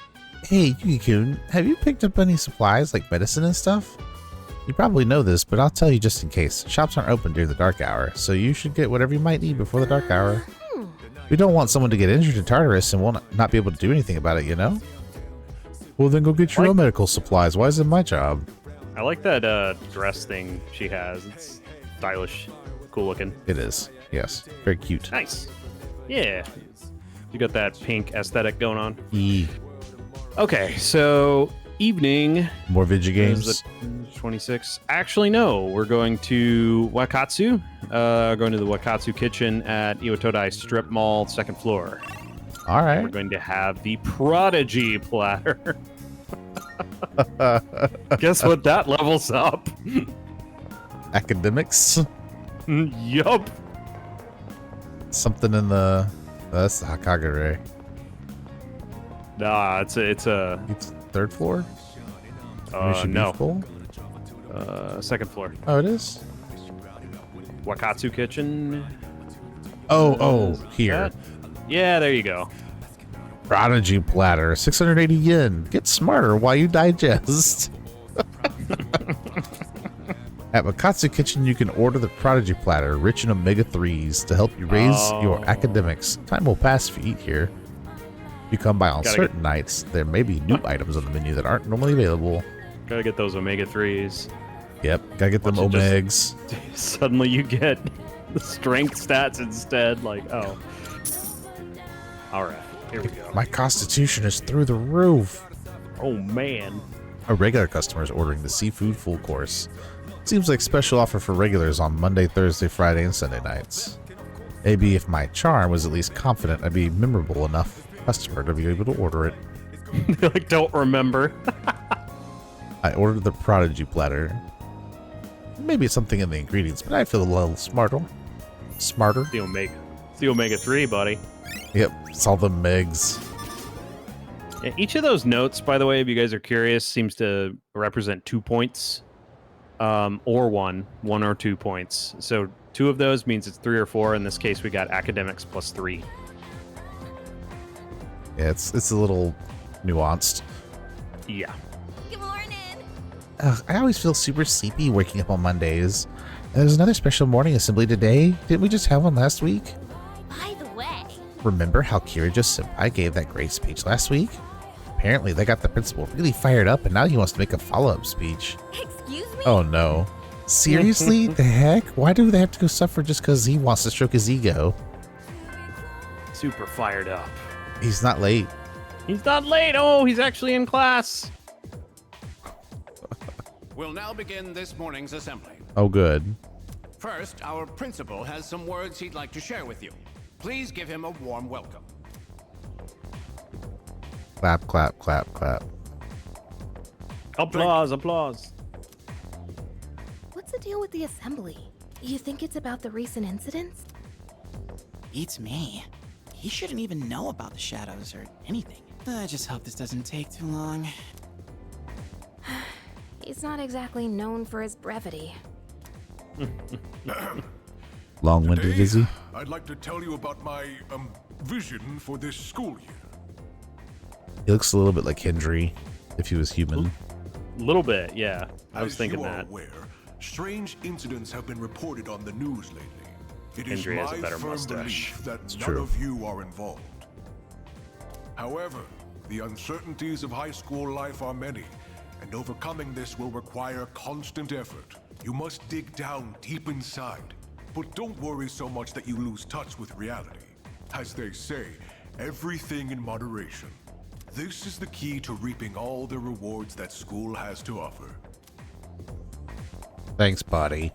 [SPEAKER 1] hey, Yuki-kun, have you picked up any supplies like medicine and stuff? You probably know this, but I'll tell you just in case. Shops aren't open during the dark hour, so you should get whatever you might need before the dark hour. We don't want someone to get injured in Tartarus and will not be able to do anything about it, you know? Well, then go get your own medical supplies. Why is it my job?
[SPEAKER 2] I like that dress thing she has. It's stylish, cool looking.
[SPEAKER 1] It is, yes. Very cute.
[SPEAKER 2] Nice. Yeah. You got that pink aesthetic going on.
[SPEAKER 1] Okay,
[SPEAKER 2] so evening.
[SPEAKER 1] More video games.
[SPEAKER 2] 26. Actually, no. We're going to Wakatsu. Going to the Wakatsu kitchen at Iwatodai Strip Mall, second floor.
[SPEAKER 1] All right.
[SPEAKER 2] We're going to have the Prodigy platter. Guess what that levels up?
[SPEAKER 1] Academics?
[SPEAKER 2] Yup.
[SPEAKER 1] Something in the... that's the Hakagure.
[SPEAKER 2] Nah, it's
[SPEAKER 1] third floor?
[SPEAKER 2] no.
[SPEAKER 1] Full?
[SPEAKER 2] Second floor.
[SPEAKER 1] Oh, it is?
[SPEAKER 2] Wakatsu Kitchen.
[SPEAKER 1] Oh, here.
[SPEAKER 2] That? Yeah, there you go.
[SPEAKER 1] Prodigy platter, 680 yen. Get smarter while you digest. At Wakatsu Kitchen, you can order the Prodigy platter, rich in omega-3s, to help you raise your academics. Time will pass if you eat here. If you come by on certain nights, there may be new items on the menu that aren't normally available.
[SPEAKER 2] Gotta get those omega-3s.
[SPEAKER 1] Yep, gotta get them omegs.
[SPEAKER 2] Suddenly you get the strength stats instead. Like, oh. Alright, here we go.
[SPEAKER 1] My constitution is through the roof.
[SPEAKER 2] Oh, man.
[SPEAKER 1] A regular customer is ordering the seafood full course. Seems like special offer for regulars on Monday, Thursday, Friday, and Sunday nights. Maybe if my charm was at least confident, I'd be memorable enough customer to be able to order it.
[SPEAKER 2] Like, don't remember.
[SPEAKER 1] I ordered the Prodigy platter. Maybe it's something in the ingredients, but I feel a little smarter.
[SPEAKER 2] The omega-3, buddy.
[SPEAKER 1] Yep, it's all the megs.
[SPEAKER 2] Yeah, each of those notes, by the way, if you guys are curious, seems to represent 2 points. Or one or 2 points. So 2 of those means it's 3 or 4. In this case, we got academics plus 3.
[SPEAKER 1] Yeah, it's a little nuanced.
[SPEAKER 2] Yeah.
[SPEAKER 7] Good morning.
[SPEAKER 1] I always feel super sleepy waking up on Mondays. There's another special morning assembly today. Didn't we just have one last week?
[SPEAKER 7] By the way.
[SPEAKER 1] Remember how Kirija Senpai gave that great speech last week? Apparently, they got the principal really fired up, and now he wants to make a follow-up speech.
[SPEAKER 7] Excuse me?
[SPEAKER 1] Oh, no. Seriously? The heck? Why do they have to go suffer just because he wants to stroke his ego?
[SPEAKER 2] Super fired up.
[SPEAKER 1] He's not late.
[SPEAKER 2] He's not late. Oh, he's actually in class.
[SPEAKER 13] We'll now begin this morning's assembly.
[SPEAKER 1] Oh, good.
[SPEAKER 13] First, our principal has some words he'd like to share with you. Please give him a warm welcome.
[SPEAKER 1] Clap, clap, clap, clap.
[SPEAKER 2] Applause, applause.
[SPEAKER 14] What's the deal with the assembly? You think it's about the recent incidents?
[SPEAKER 15] Beats me. He shouldn't even know about the shadows or anything. I just hope this doesn't take too long.
[SPEAKER 14] He's not exactly known for his brevity.
[SPEAKER 1] Long-winded, is he?
[SPEAKER 16] I'd like to tell you about my vision for this school year.
[SPEAKER 1] He looks a little bit like Hendry, if he was human.
[SPEAKER 2] A little bit, yeah. I was thinking that.
[SPEAKER 16] As you are aware, strange incidents have been reported on the news lately. It is
[SPEAKER 2] Hendry has
[SPEAKER 16] my
[SPEAKER 2] a better
[SPEAKER 16] firm
[SPEAKER 2] mustache.
[SPEAKER 16] belief that
[SPEAKER 1] It's
[SPEAKER 16] none
[SPEAKER 1] true.
[SPEAKER 16] of you are involved. However, the uncertainties of high school life are many, and overcoming this will require constant effort. You must dig down deep inside, but don't worry so much that you lose touch with reality. As they say, everything in moderation. This is the key to reaping all the rewards that school has to offer.
[SPEAKER 1] Thanks, buddy.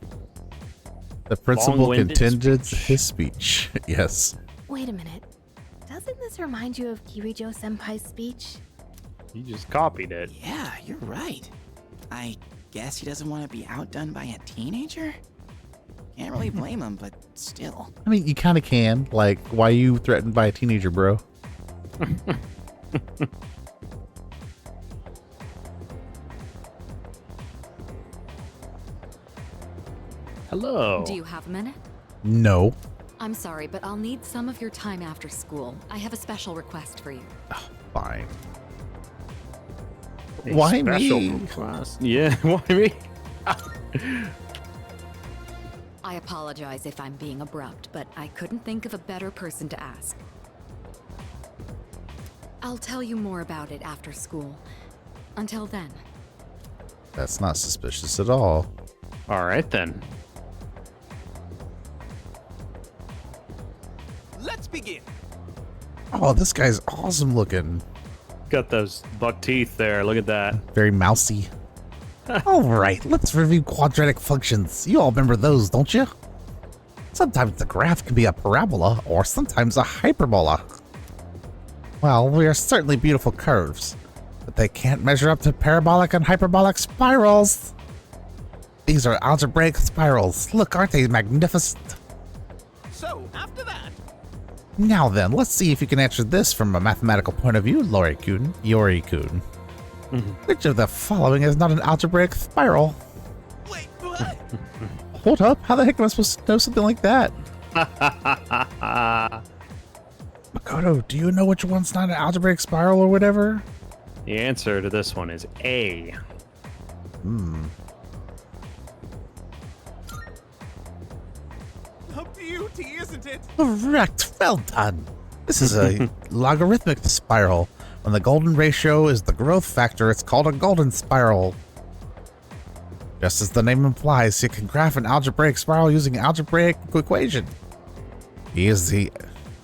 [SPEAKER 1] The principal
[SPEAKER 2] Long-winded
[SPEAKER 1] continued his speech. Yes.
[SPEAKER 14] Wait a minute. Doesn't this remind you of Kirijo Senpai's speech?
[SPEAKER 2] He just copied it.
[SPEAKER 15] Yeah, you're right. I guess he doesn't want to be outdone by a teenager? Can't really blame him, but still.
[SPEAKER 1] I mean, you kind of can. Like, why are you threatened by a teenager, bro?
[SPEAKER 2] Hello.
[SPEAKER 3] Do you have a minute?
[SPEAKER 1] No.
[SPEAKER 3] I'm sorry, but I'll need some of your time after school. I have a special request for you.
[SPEAKER 1] Fine.
[SPEAKER 2] A
[SPEAKER 1] Why
[SPEAKER 2] special
[SPEAKER 1] me?
[SPEAKER 2] request. Yeah, why me?
[SPEAKER 3] I apologize if I'm being abrupt, but I couldn't think of a better person to ask. I'll tell you more about it after school. Until then.
[SPEAKER 1] That's not suspicious at all.
[SPEAKER 2] All right, then.
[SPEAKER 13] Let's begin.
[SPEAKER 1] Oh, this guy's awesome looking.
[SPEAKER 2] Got those buck teeth there. Look at that.
[SPEAKER 1] Very mousy. All right, let's review quadratic functions. You all remember those, don't you? Sometimes the graph can be a parabola or sometimes a hyperbola. Well, they are certainly beautiful curves, but they can't measure up to parabolic and hyperbolic spirals. These are algebraic spirals. Look, aren't they magnificent?
[SPEAKER 13] So, after that,
[SPEAKER 1] Now then, let's see if you can answer this from a mathematical point of view, Yori-kun. Which of the following is not an algebraic spiral? hold up. How the heck am I supposed to know something like that? Makoto, do you know which one's not an algebraic spiral or whatever?
[SPEAKER 2] The answer to this one is A.
[SPEAKER 17] A beauty, isn't it?
[SPEAKER 1] Correct. Well done. This is a logarithmic spiral. When the golden ratio is the growth factor, it's called a golden spiral. Just as the name implies, you can graph an algebraic spiral using an algebraic equation. E is the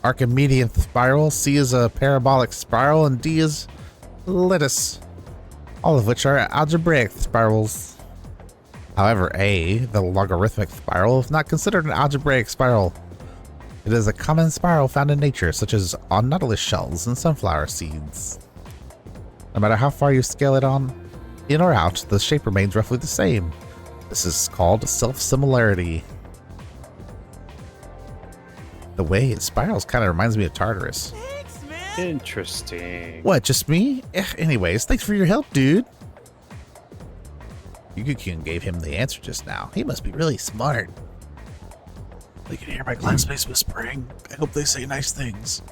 [SPEAKER 1] Archimedean spiral, C is a parabolic spiral, and D is lattice, all of which are algebraic spirals. However, A, the logarithmic spiral, is not considered an algebraic spiral. It is a common spiral found in nature, such as on nautilus shells and sunflower seeds. No matter how far you scale it on, in or out, the shape remains roughly the same. This is called self-similarity. The way it spirals kind of reminds me of Tartarus.
[SPEAKER 17] Thanks, man.
[SPEAKER 2] Interesting.
[SPEAKER 1] What, just me? Anyways, thanks for your help, dude. Yuki-kun gave him the answer just now. He must be really smart. They can hear my classmates whispering. I hope they say nice things.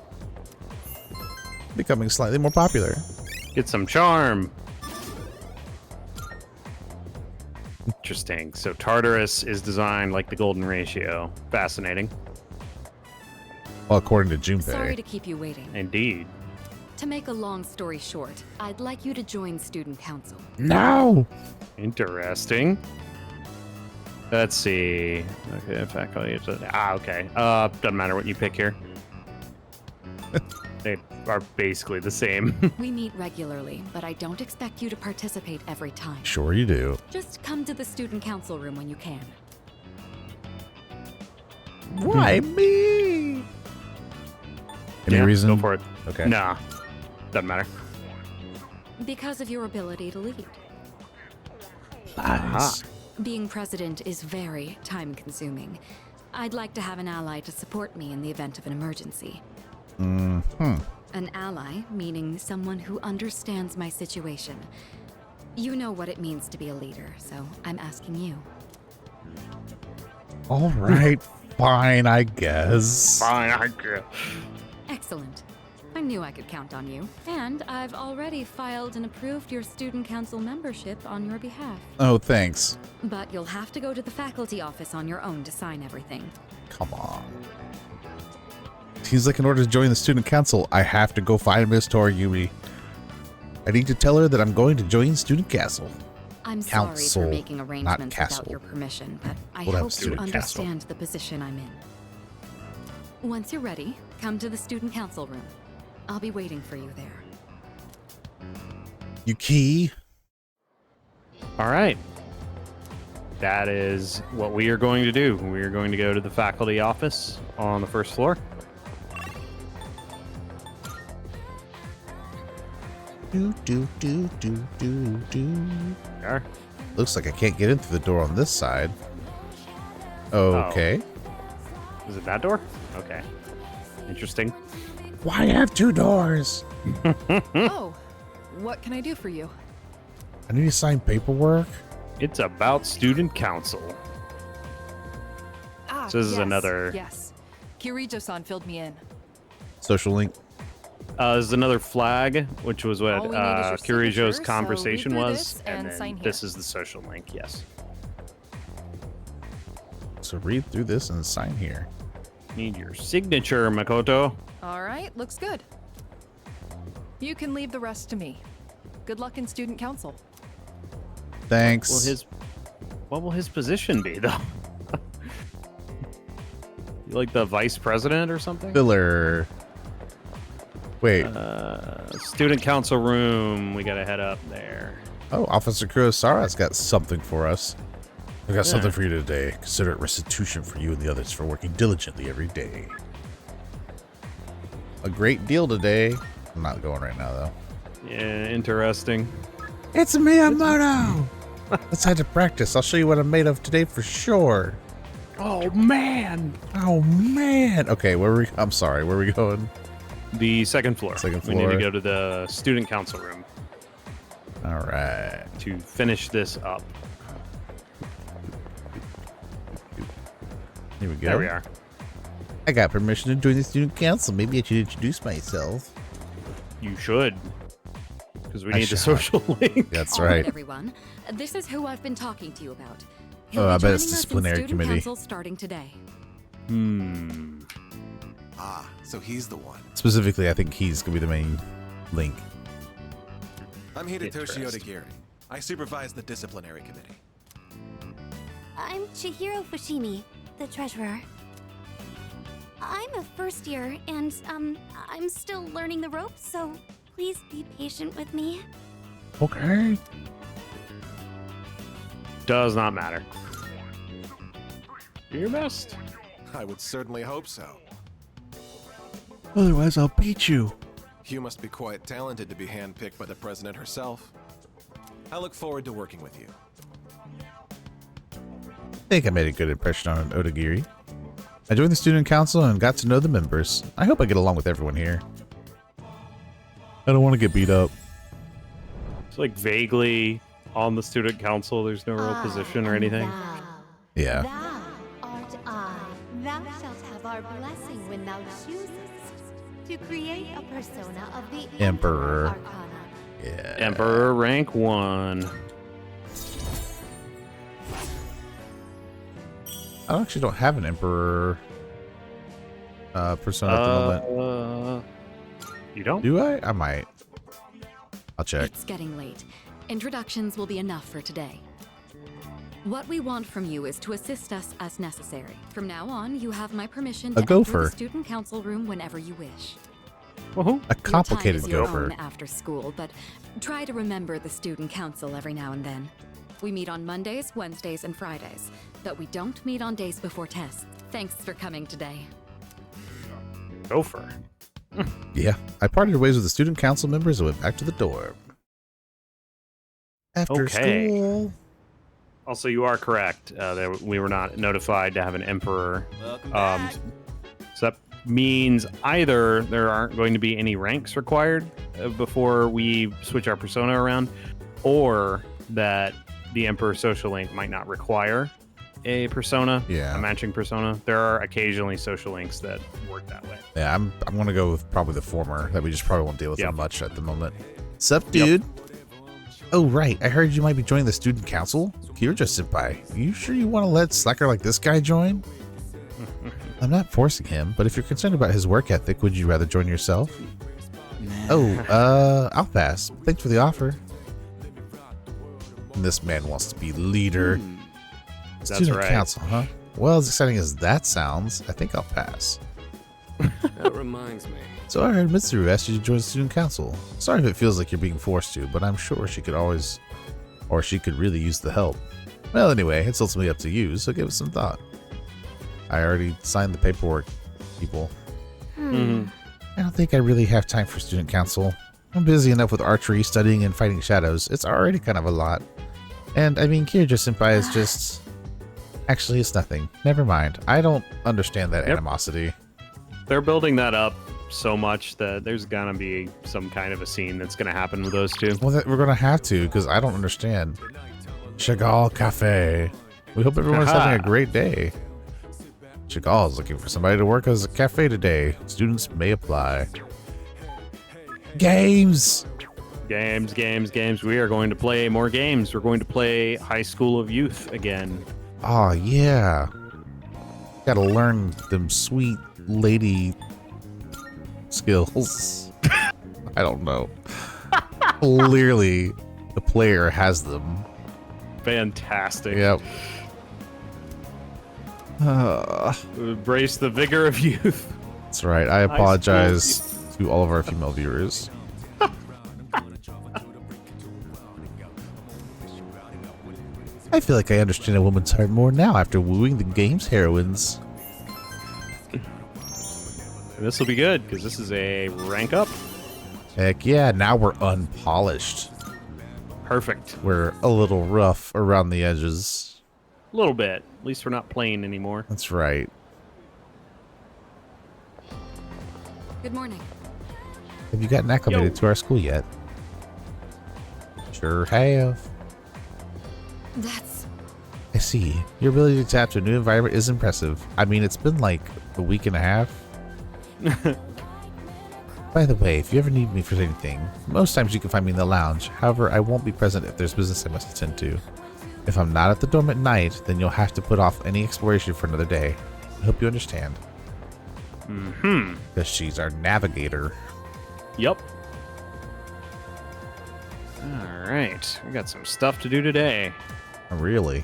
[SPEAKER 1] Becoming slightly more popular.
[SPEAKER 2] Get some charm. Interesting. So Tartarus is designed like the golden ratio. Fascinating.
[SPEAKER 1] Well, according to Junpei.
[SPEAKER 3] Sorry to keep you waiting.
[SPEAKER 2] Indeed.
[SPEAKER 3] To make a long story short, I'd like you to join student council.
[SPEAKER 1] No!
[SPEAKER 2] Interesting. Let's see. Okay, faculty. Okay. Doesn't matter what you pick here. They are basically the same.
[SPEAKER 3] We meet regularly, but I don't expect you to participate every time.
[SPEAKER 1] Sure you do.
[SPEAKER 3] Just come to the student council room when you can.
[SPEAKER 1] Why me? Any reason?
[SPEAKER 2] Go for it.
[SPEAKER 1] Okay.
[SPEAKER 2] Nah. Doesn't matter.
[SPEAKER 3] Because of your ability to lead.
[SPEAKER 1] Nice.
[SPEAKER 3] Being president is very time-consuming. I'd like to have an ally to support me in the event of an emergency. An ally, meaning someone who understands my situation. You know what it means to be a leader, so I'm asking you.
[SPEAKER 1] All right, fine, I guess.
[SPEAKER 2] Fine, I guess.
[SPEAKER 3] Excellent. I knew I could count on you. And I've already filed and approved your student council membership on your behalf.
[SPEAKER 1] Oh, thanks.
[SPEAKER 3] But you'll have to go to the faculty office on your own to sign everything.
[SPEAKER 1] Come on. Seems like in order to join the student council, I have to go find Miss Toriyumi. I need to tell her that I'm going to join student council.
[SPEAKER 3] I'm
[SPEAKER 1] Council,
[SPEAKER 3] sorry for making arrangements
[SPEAKER 1] not castle.
[SPEAKER 3] without your permission, but I
[SPEAKER 1] We'll have
[SPEAKER 3] hope you
[SPEAKER 1] student
[SPEAKER 3] understand
[SPEAKER 1] castle.
[SPEAKER 3] the position I'm in. Once you're ready, come to the student council room. I'll be waiting for you there.
[SPEAKER 1] Yuki.
[SPEAKER 2] All right. That is what we are going to do. We are going to go to the faculty office on the first floor.
[SPEAKER 1] Do.
[SPEAKER 2] There.
[SPEAKER 1] Looks like I can't get in through the door on this side. Okay.
[SPEAKER 2] Is it that door? Okay. Interesting.
[SPEAKER 1] Why have two doors?
[SPEAKER 18] Oh, what can I do for you?
[SPEAKER 1] I need to sign paperwork.
[SPEAKER 2] It's about student council.
[SPEAKER 18] Ah,
[SPEAKER 2] So this is
[SPEAKER 18] yes,
[SPEAKER 2] another-
[SPEAKER 18] Yes. Kirijo-san filled me in.
[SPEAKER 1] Social link.
[SPEAKER 2] This is another flag, which was what
[SPEAKER 18] All we need is your
[SPEAKER 2] Kirijo's
[SPEAKER 18] signature, so
[SPEAKER 2] conversation
[SPEAKER 18] read through
[SPEAKER 2] was,
[SPEAKER 18] this
[SPEAKER 2] and
[SPEAKER 18] and
[SPEAKER 2] then
[SPEAKER 18] sign here.
[SPEAKER 2] this is the social link. Yes.
[SPEAKER 1] So read through this and sign here.
[SPEAKER 2] Need your signature, Makoto.
[SPEAKER 18] All right, looks good. You can leave the rest to me. Good luck in student council.
[SPEAKER 1] Thanks.
[SPEAKER 2] What will his position be, though? You like the vice president or something?
[SPEAKER 1] Filler. Wait.
[SPEAKER 2] Student council room. We gotta head up there.
[SPEAKER 1] Oh, Officer Kurosara's got something for us. I got
[SPEAKER 2] Yeah.
[SPEAKER 1] something for you today. Consider it restitution for you and the others for working diligently every day. A great deal today. I'm not going right now, though.
[SPEAKER 2] Yeah, interesting.
[SPEAKER 1] It's Miyamoto! Let's head to practice. I'll show you what I'm made of today for sure.
[SPEAKER 2] Oh, man.
[SPEAKER 1] Oh, man. Okay, I'm sorry. Where are we going?
[SPEAKER 2] The second floor.
[SPEAKER 1] Second
[SPEAKER 2] We need
[SPEAKER 1] floor.
[SPEAKER 2] to go to the student council room
[SPEAKER 1] All right.
[SPEAKER 2] to finish this up.
[SPEAKER 1] Here we go.
[SPEAKER 2] There we are.
[SPEAKER 1] I got permission to join the student council. Maybe I should introduce myself.
[SPEAKER 2] You should. Because we need the social link.
[SPEAKER 1] That's
[SPEAKER 3] All
[SPEAKER 1] right.
[SPEAKER 3] everyone. This is who I've been talking to you about.
[SPEAKER 1] Oh, I bet it's
[SPEAKER 3] joining us in
[SPEAKER 1] disciplinary
[SPEAKER 3] student
[SPEAKER 1] committee.
[SPEAKER 3] council starting today.
[SPEAKER 9] Ah, so he's the one.
[SPEAKER 1] Specifically, I think he's going to be the main link.
[SPEAKER 9] I'm Hidetoshi
[SPEAKER 2] Interest.
[SPEAKER 9] Odagiri. I supervise the disciplinary committee.
[SPEAKER 5] I'm Chihiro Fushimi, the treasurer. I'm a first year, and, I'm still learning the ropes, so please be patient with me.
[SPEAKER 1] Okay.
[SPEAKER 2] Does not matter. Do your best.
[SPEAKER 9] I would certainly hope so.
[SPEAKER 1] Otherwise, I'll beat you.
[SPEAKER 9] You must be quite talented to be handpicked by the president herself. I look forward to working with you.
[SPEAKER 1] I think I made a good impression on Odagiri. I joined the student council and got to know the members. I hope I get along with everyone here. I don't want to get beat up.
[SPEAKER 2] It's like vaguely on the student council. There's no real position or anything.
[SPEAKER 1] Yeah.
[SPEAKER 5] Thou art I. Thou shalt have our blessing when thou choosest to create a persona of the
[SPEAKER 1] Emperor.
[SPEAKER 5] Arcana.
[SPEAKER 1] Yeah.
[SPEAKER 2] Emperor rank 1.
[SPEAKER 1] I actually don't have an emperor persona at the moment.
[SPEAKER 2] You don't?
[SPEAKER 1] Do I? I might. I'll check.
[SPEAKER 3] It's getting late. Introductions will be enough for today. What we want from you is to assist us as necessary. From now on, you have my permission to enter
[SPEAKER 1] gopher.
[SPEAKER 3] the student council room whenever you wish.
[SPEAKER 1] A complicated
[SPEAKER 3] your time is
[SPEAKER 1] gopher.
[SPEAKER 3] your own after school, but try to remember the student council every now and then. We meet on Mondays, Wednesdays, and Fridays, but we don't meet on days before tests. Thanks for coming today.
[SPEAKER 2] Gopher.
[SPEAKER 1] Yeah. I parted ways with the student council members and went back to the dorm. After
[SPEAKER 2] Okay.
[SPEAKER 1] school.
[SPEAKER 2] Also, you are correct. That we were not notified to have an emperor. So that means either there aren't going to be any ranks required before we switch our persona around, or that the emperor social link might not require a persona, a matching persona. There are occasionally social links that work that way.
[SPEAKER 1] Yeah, I'm gonna go with probably the former. That we just probably won't deal with them much at the moment. Sup, dude? Oh right, I heard you might be joining the student council. Kiraja-senpai, you sure you want to let slacker like this guy join? I'm not forcing him, but if you're concerned about his work ethic, would you rather join yourself? Oh, I'll pass. Thanks for the offer. And this man wants to be leader.
[SPEAKER 2] That's
[SPEAKER 1] Student
[SPEAKER 2] right.
[SPEAKER 1] council, huh? Well, as exciting as that sounds, I think I'll pass.
[SPEAKER 12] That reminds me.
[SPEAKER 1] So I heard Mitsuru asked you to join the student council. Sorry if it feels like you're being forced to, but I'm sure she could always, or she could really use the help. Well, anyway, it's ultimately up to you, so give it some thought. I already signed the paperwork, people. I don't think I really have time for student council. I'm busy enough with archery, studying, and fighting shadows. It's already kind of a lot. And I mean, Kiraja-senpai is just... Actually, it's nothing. Never mind. I don't understand that animosity.
[SPEAKER 2] They're building that up so much that there's gonna be some kind of a scene that's gonna happen with those two.
[SPEAKER 1] Well, we're gonna have to, because I don't understand. Chagall Cafe. We hope everyone's having a great day. Chagall is looking for somebody to work as a cafe today. Students may apply. Games!
[SPEAKER 2] Games. We are going to play more games. We're going to play High School of Youth again.
[SPEAKER 1] Oh, yeah. Gotta learn them sweet lady skills. I don't know. Clearly, the player has them.
[SPEAKER 2] Fantastic.
[SPEAKER 1] Yep.
[SPEAKER 2] Embrace the vigor of youth.
[SPEAKER 1] That's right. I apologize to all of our female viewers. I feel like I understand a woman's heart more now after wooing the game's heroines.
[SPEAKER 2] This will be good because this is a rank up.
[SPEAKER 1] Heck yeah, now we're unpolished.
[SPEAKER 2] Perfect.
[SPEAKER 1] We're a little rough around the edges.
[SPEAKER 2] A little bit. At least we're not playing anymore.
[SPEAKER 1] That's right.
[SPEAKER 3] Good morning.
[SPEAKER 1] Have you gotten acclimated to our school yet? Sure have.
[SPEAKER 3] That's...
[SPEAKER 1] I see. Your ability to adapt to a new environment is impressive. I mean, it's been like a week and a half. By the way, if you ever need me for anything, most times you can find me in the lounge. However, I won't be present if there's business I must attend to. If I'm not at the dorm at night, then you'll have to put off any exploration for another day. I hope you understand.
[SPEAKER 2] Mm-hmm.
[SPEAKER 1] Because she's our navigator.
[SPEAKER 2] Yep. All right. We got some stuff to do today.
[SPEAKER 1] Really?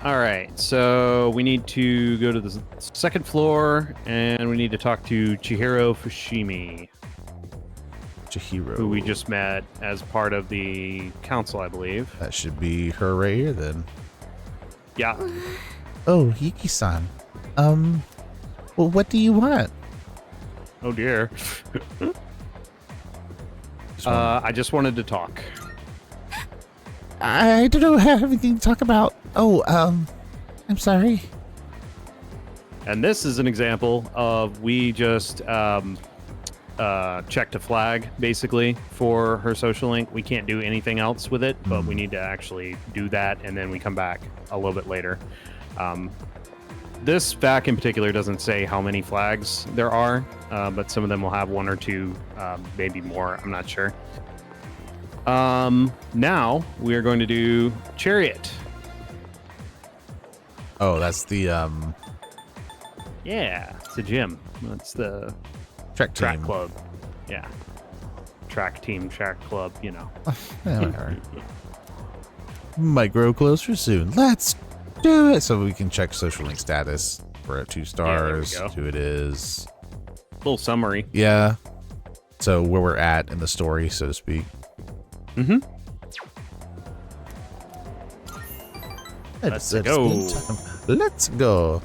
[SPEAKER 2] All right. So we need to go to the second floor, and we need to talk to Chihiro Fushimi.
[SPEAKER 1] Chihiro.
[SPEAKER 2] Who we just met as part of the council, I believe.
[SPEAKER 1] That should be her right here, then.
[SPEAKER 2] Yeah.
[SPEAKER 1] Oh, Yuki-san. Well, what do you want?
[SPEAKER 2] Oh, dear. I just wanted to talk.
[SPEAKER 1] I don't have anything to talk about. Oh, I'm sorry.
[SPEAKER 2] And this is an example of we just checked a flag, basically, for her social link. We can't do anything else with it, but we need to actually do that, and then we come back a little bit later. This back in particular doesn't say how many flags there are, but some of them will have one or two, maybe more. I'm not sure. Now we are going to do Chariot.
[SPEAKER 1] Oh, that's the
[SPEAKER 2] Yeah, it's the gym. That's the
[SPEAKER 1] track
[SPEAKER 2] club. Yeah, track team, track club. You know.
[SPEAKER 1] Might grow closer soon. Let's do it. So we can check social link status. We're at 2 stars.
[SPEAKER 2] Yeah, there we go.
[SPEAKER 1] Who it is.
[SPEAKER 2] Little summary.
[SPEAKER 1] Yeah. So where we're at in the story, so to speak.
[SPEAKER 2] Mm-hmm.
[SPEAKER 1] Let's
[SPEAKER 2] go.
[SPEAKER 1] Let's go.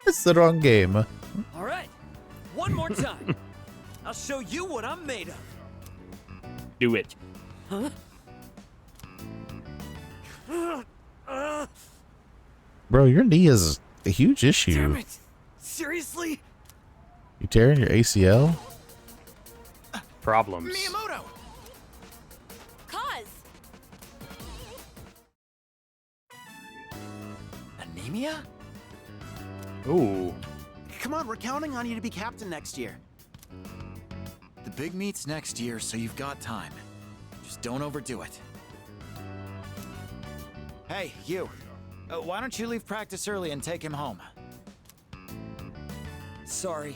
[SPEAKER 1] It's the wrong game.
[SPEAKER 8] All right, one more time. I'll show you what I'm made of.
[SPEAKER 2] Do it.
[SPEAKER 8] Huh?
[SPEAKER 1] Bro, your knee is a huge issue.
[SPEAKER 8] Damn it. Seriously?
[SPEAKER 1] You tearing your ACL?
[SPEAKER 2] Problems.
[SPEAKER 7] Miyamoto! Cause!
[SPEAKER 15] Anemia?
[SPEAKER 2] Ooh.
[SPEAKER 15] Come on, we're counting on you to be captain next year. The big meet's next year, so you've got time. Just don't overdo it. Hey, you. Why don't you leave practice early and take him home?
[SPEAKER 8] Sorry.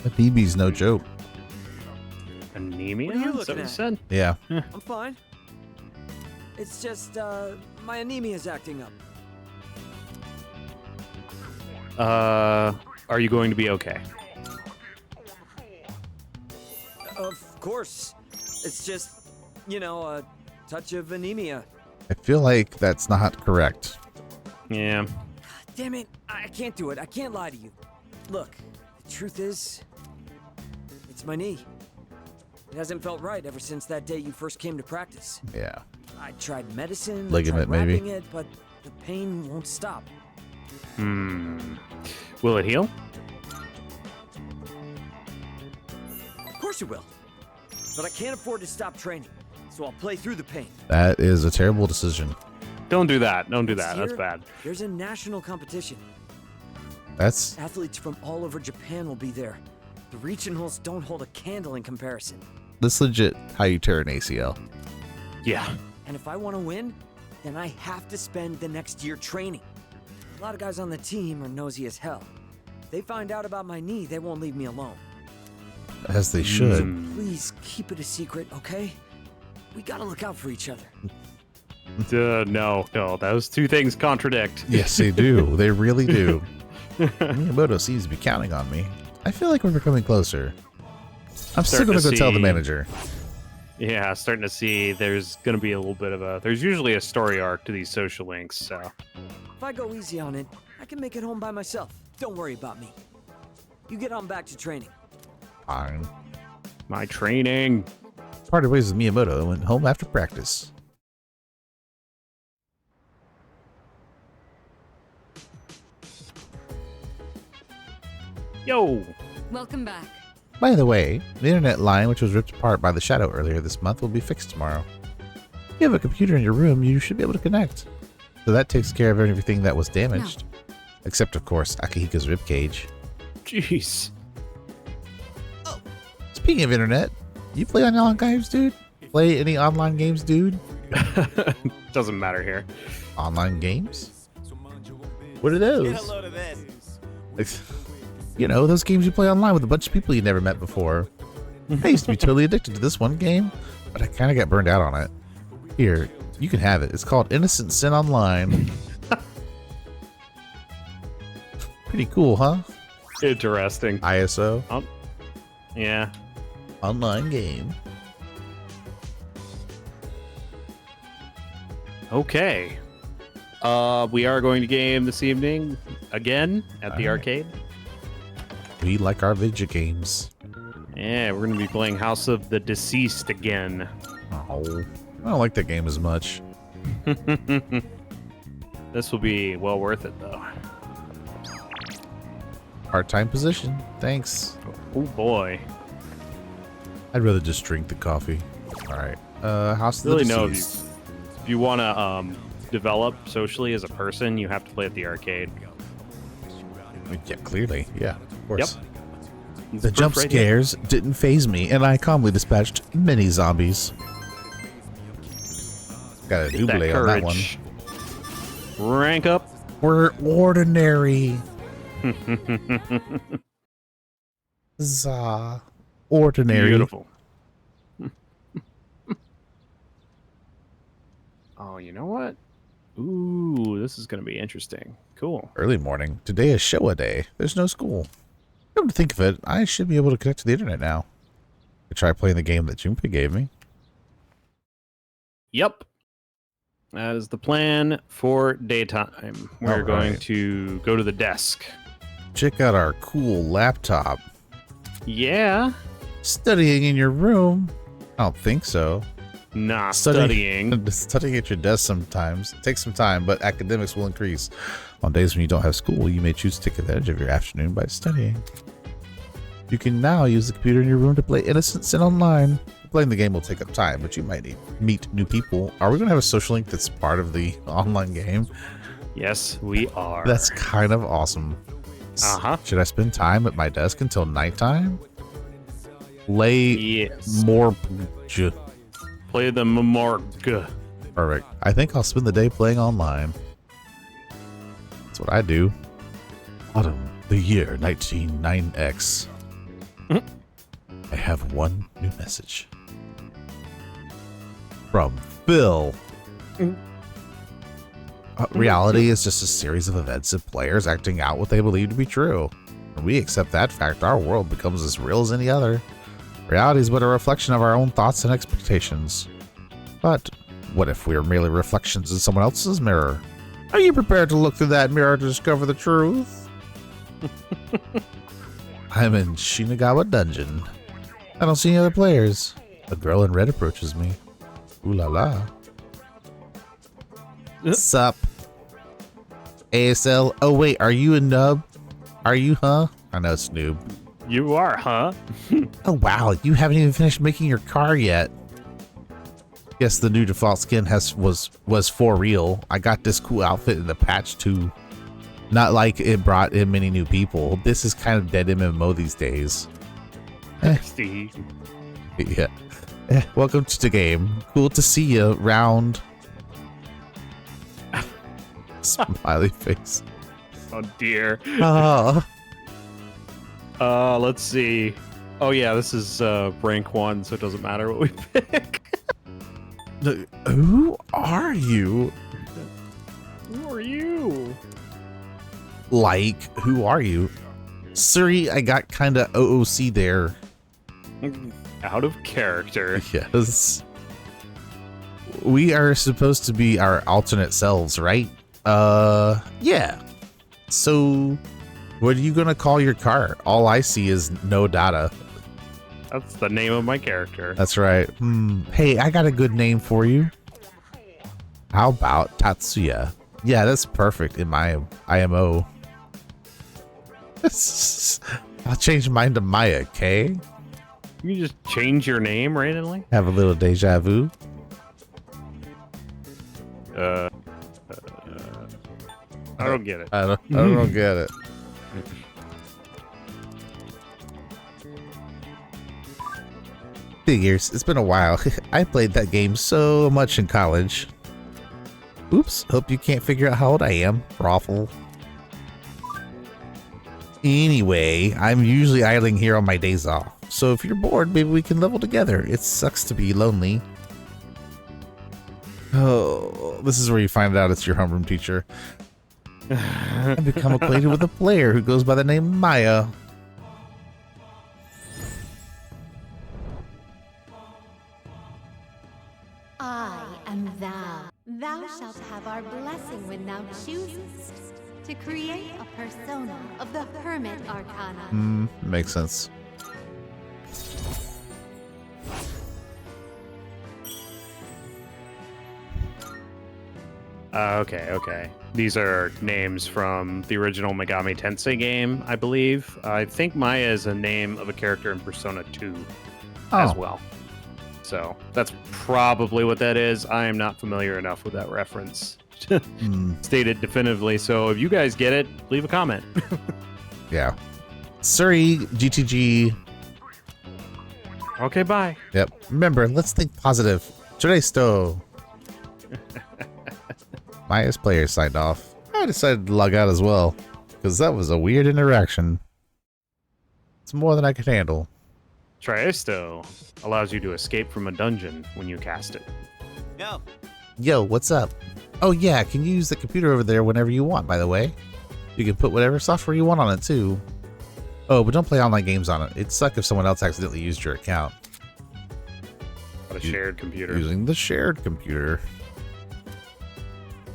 [SPEAKER 1] Anemia's no joke.
[SPEAKER 2] Anemia?
[SPEAKER 8] What are you
[SPEAKER 2] Is that
[SPEAKER 8] looking
[SPEAKER 2] what you
[SPEAKER 8] at?
[SPEAKER 2] said?
[SPEAKER 1] Yeah.
[SPEAKER 8] I'm fine. It's just, my anemia's acting up.
[SPEAKER 2] Are you going to be okay?
[SPEAKER 8] Of course. It's just, you know, a touch of anemia.
[SPEAKER 1] I feel like that's not correct.
[SPEAKER 2] Yeah.
[SPEAKER 8] Damn it, I can't do it. I can't lie to you. Look, the truth is, it's my knee. It hasn't felt right ever since that day you first came to practice.
[SPEAKER 1] Yeah.
[SPEAKER 8] I tried medicine,
[SPEAKER 1] Ligament,
[SPEAKER 8] I tried
[SPEAKER 1] maybe?
[SPEAKER 8] wrapping it, but the pain won't stop.
[SPEAKER 2] Will it heal?
[SPEAKER 8] Of course it will. But I can't afford to stop training, so I'll play through the pain.
[SPEAKER 1] That is a terrible decision.
[SPEAKER 2] Don't do that. Don't do that.
[SPEAKER 8] This
[SPEAKER 2] That's
[SPEAKER 8] year,
[SPEAKER 2] bad.
[SPEAKER 8] There's a national competition.
[SPEAKER 1] That's
[SPEAKER 8] Athletes from all over Japan will be there. The regionals don't hold a candle in comparison.
[SPEAKER 1] legit how you tear an ACL.
[SPEAKER 2] Yeah.
[SPEAKER 8] And if I want to win, then I have to spend the next year training. A lot of guys on the team are nosy as hell. If they find out about my knee, they won't leave me alone.
[SPEAKER 1] As they should.
[SPEAKER 8] So please keep it a secret, okay? We gotta look out for each other.
[SPEAKER 2] No. Those two things contradict.
[SPEAKER 1] Yes, they do. They really do. Miyamoto seems to be counting on me. I feel like we're becoming closer. I'm still going to go tell the manager.
[SPEAKER 2] Yeah, starting to see there's going to be a little bit of a... There's usually a story arc to these social links, so...
[SPEAKER 8] If I go easy on it, I can make it home by myself. Don't worry about me. You get on back to training.
[SPEAKER 1] Fine.
[SPEAKER 2] My training.
[SPEAKER 1] Parted ways with Miyamoto and went home after practice.
[SPEAKER 2] Yo!
[SPEAKER 3] Welcome back.
[SPEAKER 1] By the way, the internet line, which was ripped apart by the shadow earlier this month, will be fixed tomorrow. you have a computer in your room, you should be able to connect. So that takes care of everything that was damaged. No. Except, of course, Akihiko's ribcage.
[SPEAKER 2] Jeez.
[SPEAKER 1] Oh. Speaking of internet, you play online games, dude? Play any online games, dude?
[SPEAKER 2] Doesn't matter here.
[SPEAKER 1] Online games? What are those?
[SPEAKER 17] Get a load of this.
[SPEAKER 1] You know, those games you play online with a bunch of people you never met before. I used to be totally addicted to this one game, but I kind of got burned out on it. Here, you can have it. It's called Innocent Sin Online. Pretty cool, huh?
[SPEAKER 2] Interesting.
[SPEAKER 1] ISO.
[SPEAKER 2] Yeah.
[SPEAKER 1] Online game.
[SPEAKER 2] Okay. We are going to game this evening again at the arcade.
[SPEAKER 1] We like our video games.
[SPEAKER 2] Yeah, we're going to be playing House of the Deceased again.
[SPEAKER 1] Oh, I don't like that game as much.
[SPEAKER 2] This will be well worth it, though.
[SPEAKER 1] Part-time position. Thanks.
[SPEAKER 2] Oh, boy.
[SPEAKER 1] I'd rather just drink the coffee. All right. House of the Deceased.
[SPEAKER 2] If you want to develop socially as a person, you have to play at the arcade.
[SPEAKER 1] Yeah, clearly. Yeah, of course.
[SPEAKER 2] Yep.
[SPEAKER 1] The jump scares didn't faze me, and I calmly dispatched many zombies. Got a double on that one.
[SPEAKER 2] Rank up.
[SPEAKER 1] We're ordinary. Ordinary.
[SPEAKER 2] Beautiful. Oh, you know what? Ooh, this is going to be interesting. Cool.
[SPEAKER 1] Early morning. Today is Showa Day. There's no school. Come to think of it, I should be able to connect to the internet now. I try playing the game that Junpei gave me.
[SPEAKER 2] Yep. That is the plan for daytime. We're going to go to the desk.
[SPEAKER 1] Check out our cool laptop.
[SPEAKER 2] Yeah.
[SPEAKER 1] Studying in your room? I don't think so.
[SPEAKER 2] Nah, studying.
[SPEAKER 1] Studying at your desk sometimes. It takes some time, but academics will increase. On days when you don't have school, you may choose to take advantage of your afternoon by studying. You can now use the computer in your room to play Innocent Sin Online. Playing the game will take up time, but you might meet new people. Are we going to have a social link that's part of the online game?
[SPEAKER 2] Yes, we are.
[SPEAKER 1] That's kind of awesome.
[SPEAKER 2] Uh-huh.
[SPEAKER 1] Should I spend time at my desk until nighttime? Play more...
[SPEAKER 2] Play the Morgue.
[SPEAKER 1] Perfect. I think I'll spend the day playing online. That's what I do. Autumn, the year 199X. I have one new message. From Phil. Reality is just a series of events of players acting out what they believe to be true. When we accept that fact, our world becomes as real as any other. Reality is but a reflection of our own thoughts and expectations. But what if we are merely reflections in someone else's mirror? Are you prepared to look through that mirror to discover the truth? I'm in Shinagawa Dungeon. I don't see any other players. A girl in red approaches me. Ooh la la. Sup? ASL. Oh wait, are you a nub? Are you, huh? I know it's noob.
[SPEAKER 2] You are, huh?
[SPEAKER 1] Oh wow, you haven't even finished making your car yet. Yes, the new default skin was for real. I got this cool outfit in the patch too. Not like it brought in many new people. This is kind of dead MMO these days. Yeah. Welcome to the game. Cool to see you, round. Smiley face.
[SPEAKER 2] Oh dear.
[SPEAKER 1] Oh.
[SPEAKER 2] Let's see. Oh yeah, this is rank 1, so it doesn't matter what we pick.
[SPEAKER 1] Who are you?
[SPEAKER 2] Who are you?
[SPEAKER 1] Like, who are you? Sorry, I got kind of OOC there.
[SPEAKER 2] Out of character.
[SPEAKER 1] Yes. We are supposed to be our alternate selves, right? Yeah. So, what are you gonna call your car? All I see is no data.
[SPEAKER 2] That's the name of my character.
[SPEAKER 1] That's right. Hey, I got a good name for you. How about Tatsuya? Yeah, that's perfect in my IMO. I'll change mine to Maya, okay?
[SPEAKER 2] You can just change your name randomly?
[SPEAKER 1] Have a little deja vu.
[SPEAKER 2] I don't get it.
[SPEAKER 1] I don't get it. Figures. It's been a while. I played that game so much in college. Oops. Hope you can't figure out how old I am. Raffle. Anyway, I'm usually idling here on my days off. So if you're bored, maybe we can level together. It sucks to be lonely. Oh, this is where you find out it's your homeroom teacher. And become acquainted with a player who goes by the name Maya.
[SPEAKER 5] I am thou. Thou shalt have our blessing when thou choosest to create a persona of the Hermit Arcana.
[SPEAKER 1] Makes sense.
[SPEAKER 2] Okay. These are names from the original Megami Tensei game, I believe. I think Maya is a name of a character in Persona 2 as well. So that's probably what that is. I am not familiar enough with that reference to state it definitively. So if you guys get it, leave a comment.
[SPEAKER 1] Yeah. Surrey, GTG.
[SPEAKER 2] Okay, bye.
[SPEAKER 1] Yep. Remember, let's think positive. Resto. Maya's player signed off. I decided to log out as well, because that was a weird interaction. It's more than I could handle.
[SPEAKER 2] Triesto allows you to escape from a dungeon when you cast it.
[SPEAKER 1] Yo, what's up? Oh yeah, can you use the computer over there whenever you want, by the way? You can put whatever software you want on it, too. Oh, but don't play online games on it. It'd suck if someone else accidentally used your account.
[SPEAKER 2] A shared computer.
[SPEAKER 1] Using the shared computer.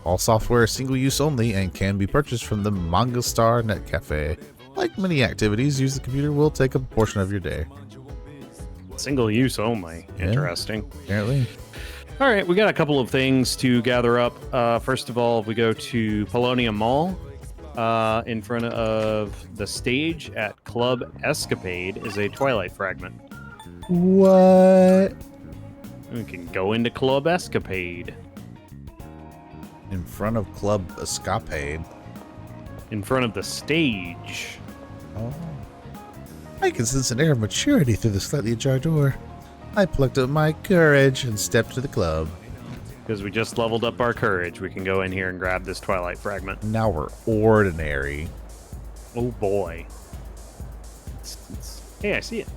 [SPEAKER 1] All software is single use only and can be purchased from the Manga Star Net Cafe. Like many activities, use the computer will take a portion of your day.
[SPEAKER 2] Single use only.
[SPEAKER 1] Yeah,
[SPEAKER 2] Interesting.
[SPEAKER 1] Apparently.
[SPEAKER 2] All right, we got a couple of things to gather up. First of all, we go to Polonium Mall. In front of the stage at Club Escapade is a Twilight fragment.
[SPEAKER 1] What?
[SPEAKER 2] We can go into Club Escapade.
[SPEAKER 1] In front of Club Escapade.
[SPEAKER 2] In front of the stage.
[SPEAKER 1] Oh. I can sense an air of maturity through the slightly ajar door. I plucked up my courage and stepped to the club.
[SPEAKER 2] Because we just leveled up our courage, we can go in here and grab this Twilight fragment.
[SPEAKER 1] Now we're ordinary.
[SPEAKER 2] Oh boy. Hey, I see it.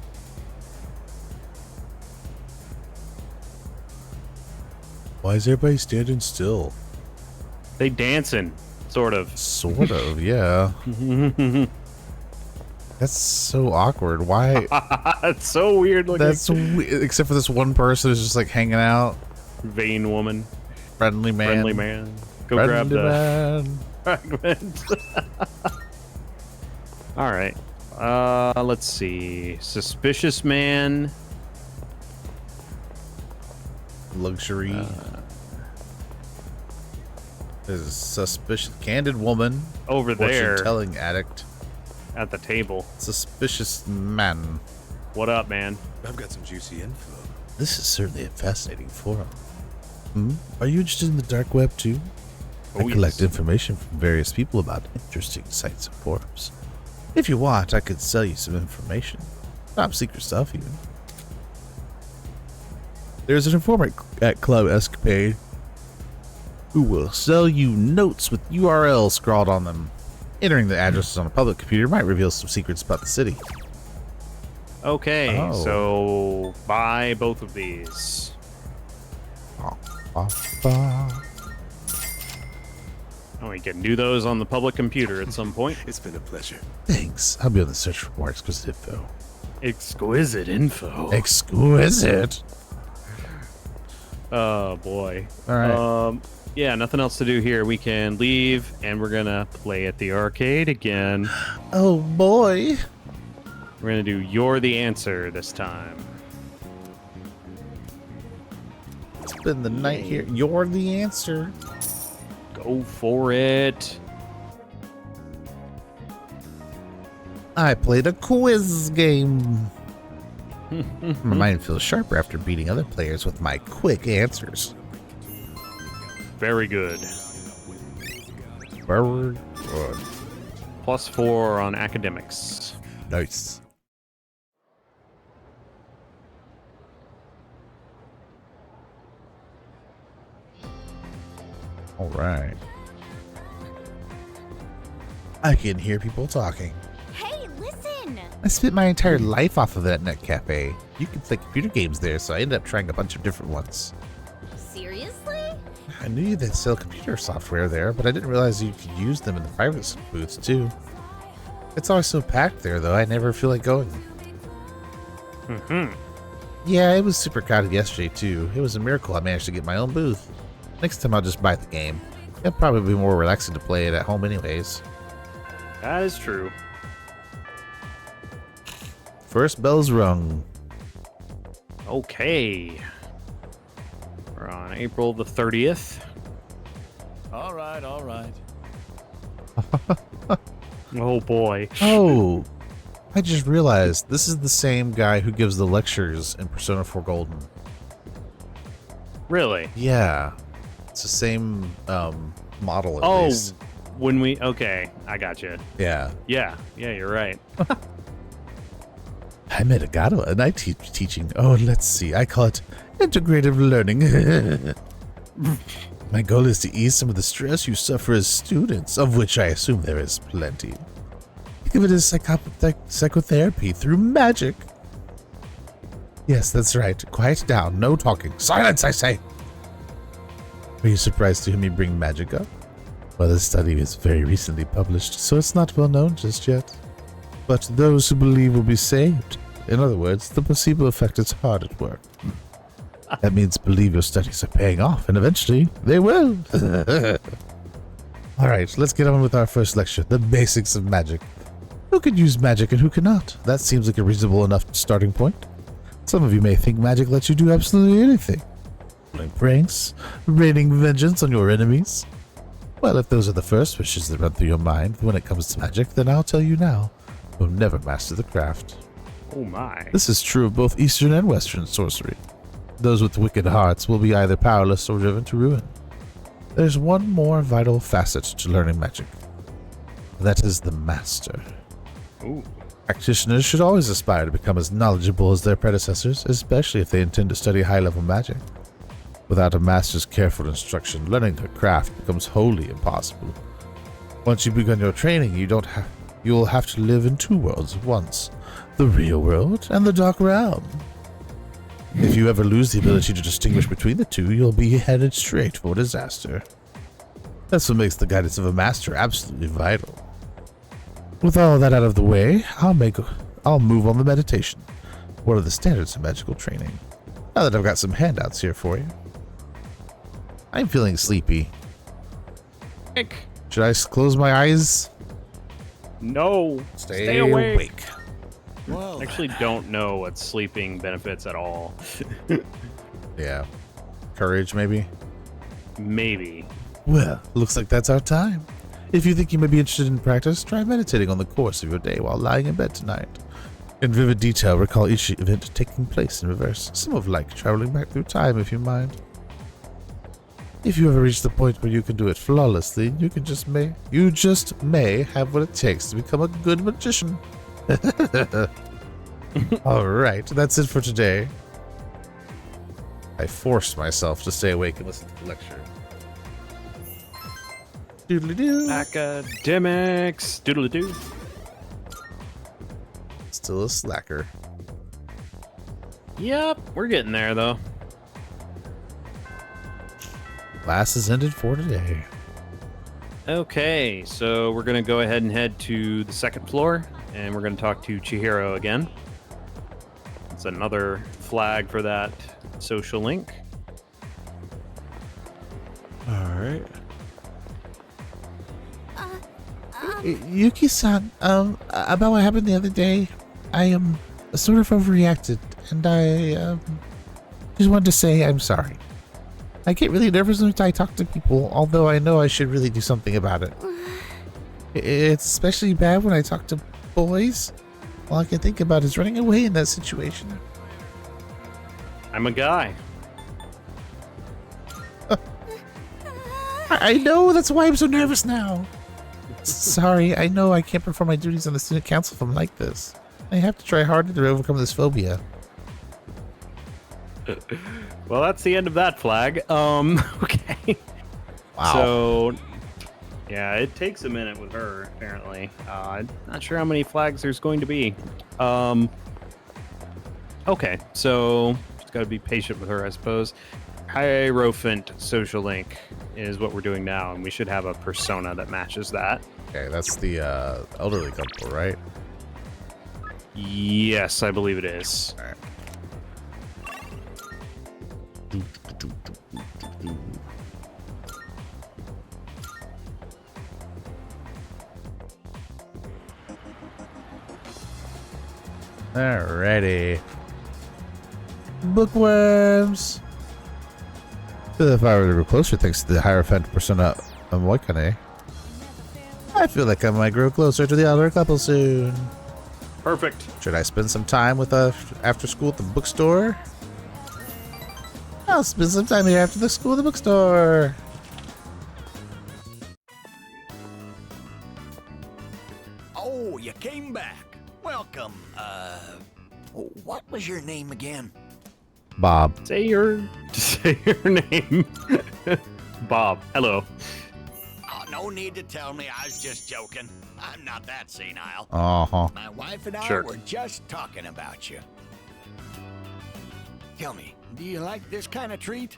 [SPEAKER 1] Why is everybody standing still?
[SPEAKER 2] They dancing, sort of.
[SPEAKER 1] Sort of, yeah. That's so awkward. Why?
[SPEAKER 2] It's so weird looking.
[SPEAKER 1] That's except for this one person who's just like hanging out.
[SPEAKER 2] Vain woman.
[SPEAKER 1] Friendly man.
[SPEAKER 2] Friendly man. Go
[SPEAKER 1] Friendly
[SPEAKER 2] grab the
[SPEAKER 1] man.
[SPEAKER 2] fragment. All right. Let's see. Suspicious man.
[SPEAKER 1] Luxury. There's a suspicious candid woman.
[SPEAKER 2] Over there.
[SPEAKER 1] Fortune-telling addict.
[SPEAKER 2] At the table.
[SPEAKER 1] Suspicious man.
[SPEAKER 2] What up, man?
[SPEAKER 6] I've got some juicy info.
[SPEAKER 1] This is certainly a fascinating forum. Are you interested in the dark web too? I collect information from various people about interesting sites and forums. If you want, I could sell you some information. Top secret stuff, even. There's an informant at Club Escapade who will sell you notes with URLs scrawled on them. Entering the addresses on a public computer might reveal some secrets about the city.
[SPEAKER 2] Okay, so buy both of these.
[SPEAKER 1] Oh,
[SPEAKER 2] we can do those on the public computer at some point.
[SPEAKER 6] It's been a pleasure.
[SPEAKER 1] Thanks. I'll be on the search for more exquisite info.
[SPEAKER 2] Exquisite info.
[SPEAKER 1] Exquisite.
[SPEAKER 2] Oh boy.
[SPEAKER 1] All right.
[SPEAKER 2] Yeah, nothing else to do here. We can leave, and we're gonna play at the arcade again.
[SPEAKER 1] Oh boy.
[SPEAKER 2] We're gonna do You're the Answer this time.
[SPEAKER 1] Spend the night here. You're the answer.
[SPEAKER 2] Go for it.
[SPEAKER 1] I played a quiz game. My mind feels sharper after beating other players with my quick answers.
[SPEAKER 2] Very good.
[SPEAKER 1] Very good.
[SPEAKER 2] +4 on academics.
[SPEAKER 1] Nice. All right. I can hear people talking.
[SPEAKER 5] Hey, listen!
[SPEAKER 1] I spent my entire life off of that net cafe. You can play computer games there, so I ended up trying a bunch of different ones.
[SPEAKER 5] Seriously?
[SPEAKER 1] I knew they'd sell computer software there, but I didn't realize you could use them in the private booths too. It's always so packed there, though. I never feel like going. Yeah, it was super crowded yesterday too. It was a miracle I managed to get my own booth. Next time I'll just buy the game. It'll probably be more relaxing to play it at home anyways.
[SPEAKER 2] That is true.
[SPEAKER 1] First bell's rung.
[SPEAKER 2] Okay. We're on April the 30th.
[SPEAKER 15] All right, all right.
[SPEAKER 2] Oh boy.
[SPEAKER 1] Oh, I just realized this is the same guy who gives the lectures in Persona 4 Golden.
[SPEAKER 2] Really?
[SPEAKER 1] Yeah. It's the same model at least.
[SPEAKER 2] When we... Okay, I got you.
[SPEAKER 1] Yeah.
[SPEAKER 2] Yeah, you're right.
[SPEAKER 1] I met a Gato and I teach teaching. Oh, let's see. I call it integrative learning. My goal is to ease some of the stress you suffer as students, of which I assume there is plenty. Think of it as psychotherapy through magic. Yes, that's right. Quiet down. No talking. Silence, I say. Are you surprised to hear me bring magic up? Well, this study is very recently published, so it's not well known just yet. But those who believe will be saved. In other words, the placebo effect is hard at work. That means believe your studies are paying off, and eventually they will. Alright, let's get on with our first lecture, the basics of magic. Who can use magic and who cannot? That seems like a reasonable enough starting point. Some of you may think magic lets you do absolutely anything. Playing pranks, raining vengeance on your enemies. Well, if those are the first wishes that run through your mind when it comes to magic, then I'll tell you now, you'll never master the craft.
[SPEAKER 2] Oh my.
[SPEAKER 1] This is true of both Eastern and Western sorcery. Those with wicked hearts will be either powerless or driven to ruin. There's one more vital facet to learning magic. That is the master.
[SPEAKER 2] Ooh.
[SPEAKER 1] Practitioners should always aspire to become as knowledgeable as their predecessors, especially if they intend to study high-level magic. Without a master's careful instruction, learning the craft becomes wholly impossible. Once you've begun your training, you will have to live in two worlds at once, the real world and the dark realm. If you ever lose the ability to distinguish between the two, you'll be headed straight for disaster. That's what makes the guidance of a master absolutely vital. With all that out of the way, I'll move on to meditation. What are the standards of magical training? Now that I've got some handouts here for you. I'm feeling sleepy. Should I close my eyes?
[SPEAKER 2] No.
[SPEAKER 1] Stay awake.
[SPEAKER 2] I actually don't know what sleeping benefits at all.
[SPEAKER 1] Yeah. Courage, maybe?
[SPEAKER 2] Maybe.
[SPEAKER 1] Well, looks like that's our time. If you think you may be interested in practice, try meditating on the course of your day while lying in bed tonight. In vivid detail, recall each event taking place in reverse, somewhat like traveling back through time if you mind. If you ever reach the point where you can do it flawlessly, you just may have what it takes to become a good magician. Alright, that's it for today. I forced myself to stay awake and listen to the lecture. Doodly-doo.
[SPEAKER 2] Academics. Doodly-doo.
[SPEAKER 1] Still a slacker.
[SPEAKER 2] Yep, we're getting there though.
[SPEAKER 1] Class is ended for today.
[SPEAKER 2] Okay, so we're gonna go ahead and head to the second floor, and we're gonna talk to Chihiro again. It's another flag for that social link.
[SPEAKER 1] Alright. Yuki-san, about what happened the other day, I sort of overreacted, and I just wanted to say I'm sorry. I get really nervous when I talk to people, although I know I should really do something about it. It's especially bad when I talk to boys. All I can think about is running away in that situation.
[SPEAKER 2] I'm a guy.
[SPEAKER 1] I know, that's why I'm so nervous now. Sorry, I know I can't perform my duties on the student council if I'm like this. I have to try harder to overcome this phobia.
[SPEAKER 2] Well, that's the end of that flag. Okay.
[SPEAKER 1] Wow.
[SPEAKER 2] So, yeah, it takes a minute with her, apparently. Not sure how many flags there's going to be. Okay, so just got to be patient with her, I suppose. Hierophant social link is what we're doing now, and we should have a persona that matches that.
[SPEAKER 1] Okay, that's the elderly couple, right?
[SPEAKER 2] Yes, I believe it is.
[SPEAKER 1] All right. Alrighty. Bookworms. If I were to grow closer thanks to the Hierophant persona Moikane, I feel like I might grow closer to the elder couple soon.
[SPEAKER 2] Perfect.
[SPEAKER 1] Should I spend some time with after school at the bookstore? I'll spend some time here after the school at the bookstore.
[SPEAKER 10] Oh, you came back. Welcome. What was your name again?
[SPEAKER 1] Bob.
[SPEAKER 2] Say your name. Bob. Hello.
[SPEAKER 10] Oh, no need to tell me. I was just joking. I'm not that senile.
[SPEAKER 1] Uh-huh.
[SPEAKER 10] My wife and I
[SPEAKER 2] Sure.
[SPEAKER 10] were just talking about you. Tell me, do you like this kind of treat?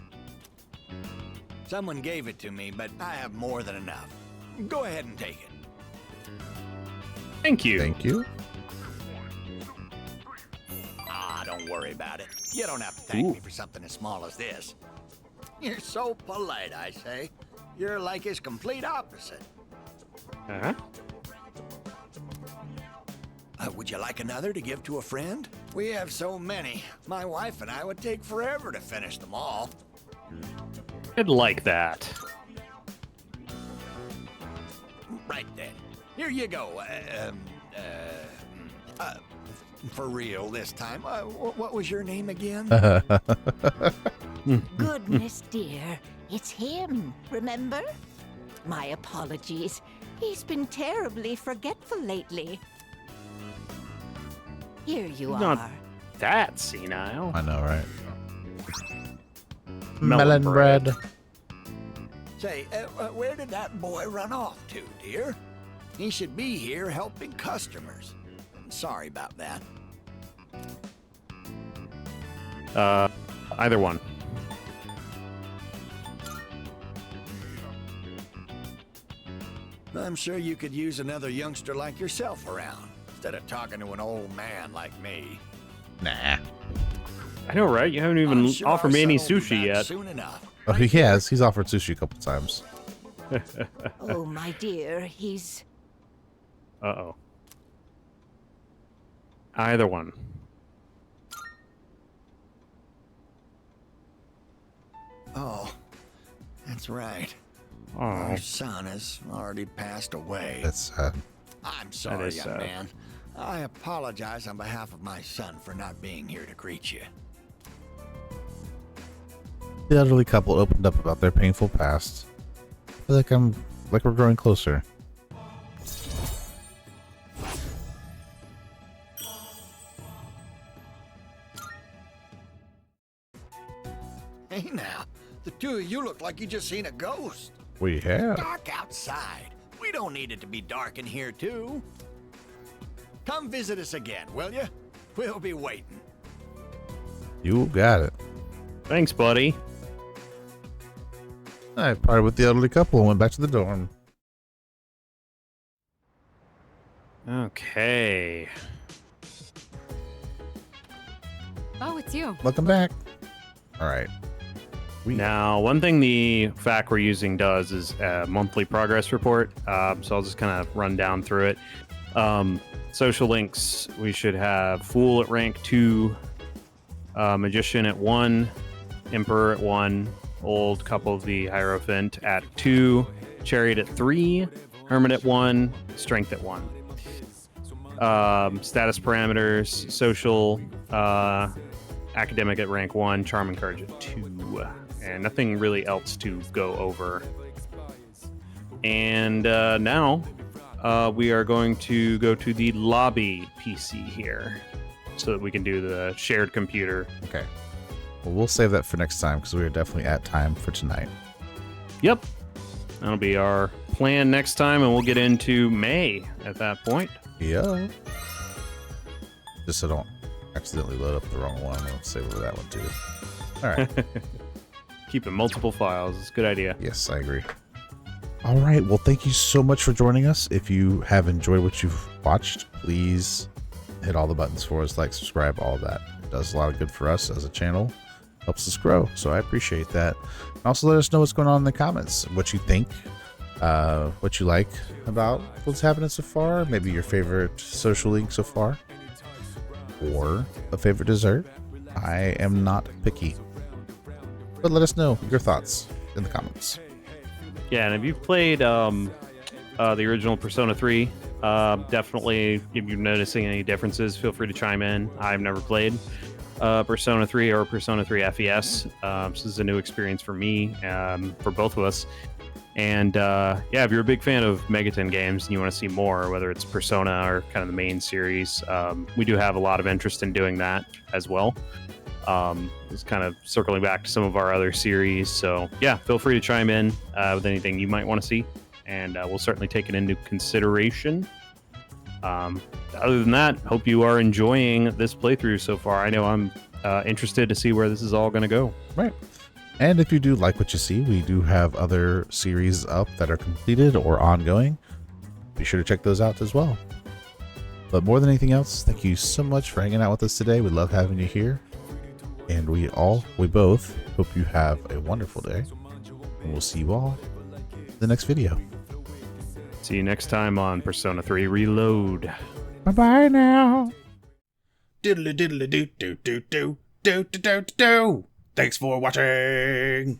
[SPEAKER 10] Someone gave it to me, but I have more than enough. Go ahead and take it.
[SPEAKER 2] Thank you.
[SPEAKER 1] Thank you.
[SPEAKER 10] Ah, don't worry about it. You don't have to thank me for something as small as this. You're so polite, I say. You're like his complete opposite.
[SPEAKER 2] Uh-huh.
[SPEAKER 10] Would you like another to give to a friend? We have so many. My wife and I would take forever to finish them all.
[SPEAKER 2] I'd like that.
[SPEAKER 10] Right then. Here you go. For real this time. What was your name again?
[SPEAKER 11] Goodness, dear. It's him, remember? My apologies. He's been terribly forgetful lately. Here you
[SPEAKER 2] Not
[SPEAKER 11] are.
[SPEAKER 2] that senile.
[SPEAKER 1] I know, right?
[SPEAKER 2] Melon bread.
[SPEAKER 10] Say, where did that boy run off to, dear? He should be here helping customers. Sorry about that.
[SPEAKER 2] Either one.
[SPEAKER 10] I'm sure you could use another youngster like yourself around, instead of talking to an old man like me.
[SPEAKER 1] Nah.
[SPEAKER 2] I know, right? You haven't even
[SPEAKER 10] Sure
[SPEAKER 2] offered
[SPEAKER 10] our
[SPEAKER 2] me any
[SPEAKER 10] son will be
[SPEAKER 2] sushi
[SPEAKER 10] back
[SPEAKER 2] yet.
[SPEAKER 10] Soon enough.
[SPEAKER 1] Oh, he has. He's offered sushi a couple times.
[SPEAKER 11] Oh, my dear, he's...
[SPEAKER 2] Uh-oh. Either one.
[SPEAKER 10] Oh, that's right.
[SPEAKER 2] Oh.
[SPEAKER 10] Our son has already passed away.
[SPEAKER 1] That's sad.
[SPEAKER 10] I'm sorry,
[SPEAKER 2] is
[SPEAKER 10] young
[SPEAKER 2] sad.
[SPEAKER 10] man. I apologize on behalf of my son for not being here to greet you.
[SPEAKER 1] The elderly couple opened up about their painful past. I feel like we're growing closer.
[SPEAKER 10] Hey now, the two of you look like you just seen a ghost.
[SPEAKER 1] We have.
[SPEAKER 10] Dark outside. We don't need it to be dark in here too. Come visit us again, will you? We'll be waiting.
[SPEAKER 1] You got it.
[SPEAKER 2] Thanks, buddy.
[SPEAKER 1] I parted with the elderly couple and went back to the dorm.
[SPEAKER 2] Okay.
[SPEAKER 3] Oh, it's you.
[SPEAKER 1] Welcome back. All right.
[SPEAKER 2] Now, one thing the FAQ we're using does is a monthly progress report. So I'll just kind of run down through it. Social links, we should have Fool at rank 2, Magician at 1, Emperor at 1, Old Couple of the Hierophant at 2, Chariot at 3, Hermit at 1, Strength at 1. Status parameters, Social, Academic at rank 1, Charm and Courage at 2. And nothing really else to go over. And now we are going to go to the lobby PC here so that we can do the shared computer.
[SPEAKER 1] Okay. Well, we'll save that for next time because we are definitely at time for tonight.
[SPEAKER 2] Yep. That'll be our plan next time, and we'll get into May at that point.
[SPEAKER 1] Yeah. Just so I don't accidentally load up the wrong one. I'll save over that one too. All right.
[SPEAKER 2] Keeping multiple files. It's a good idea.
[SPEAKER 1] Yes, I agree. All right. Well, thank you so much for joining us. If you have enjoyed what you've watched, please hit all the buttons for us, like, subscribe, all of that. It does a lot of good for us as a channel. Helps us grow. So I appreciate that. And also let us know what's going on in the comments. What you think, what you like about what's happening so far. Maybe your favorite social link so far. Or a favorite dessert. I am not picky. But let us know your thoughts in the comments.
[SPEAKER 2] Yeah, and if you've played the original Persona 3, definitely, if you're noticing any differences, feel free to chime in. I've never played Persona 3 or Persona 3 FES. So this is a new experience for me, for both of us. And yeah, if you're a big fan of Megaton games and you want to see more, whether it's Persona or kind of the main series, we do have a lot of interest in doing that as well. It's kind of circling back to some of our other series. So yeah, feel free to chime in with anything you might want to see, and we'll certainly take it into consideration. Other than that, hope you are enjoying this playthrough so far. I know I'm interested to see where this is all going to go.
[SPEAKER 1] Right. And if you do like what you see, we do have other series up that are completed or ongoing. Be sure to check those out as well. But more than anything else, thank you so much for hanging out with us today. We love having you here. And we both hope you have a wonderful day. And we'll see you all in the next video.
[SPEAKER 2] See you next time on Persona 3 Reload.
[SPEAKER 1] Bye-bye now.
[SPEAKER 6] Diddly diddly do do do do do do do do. Thanks for watching.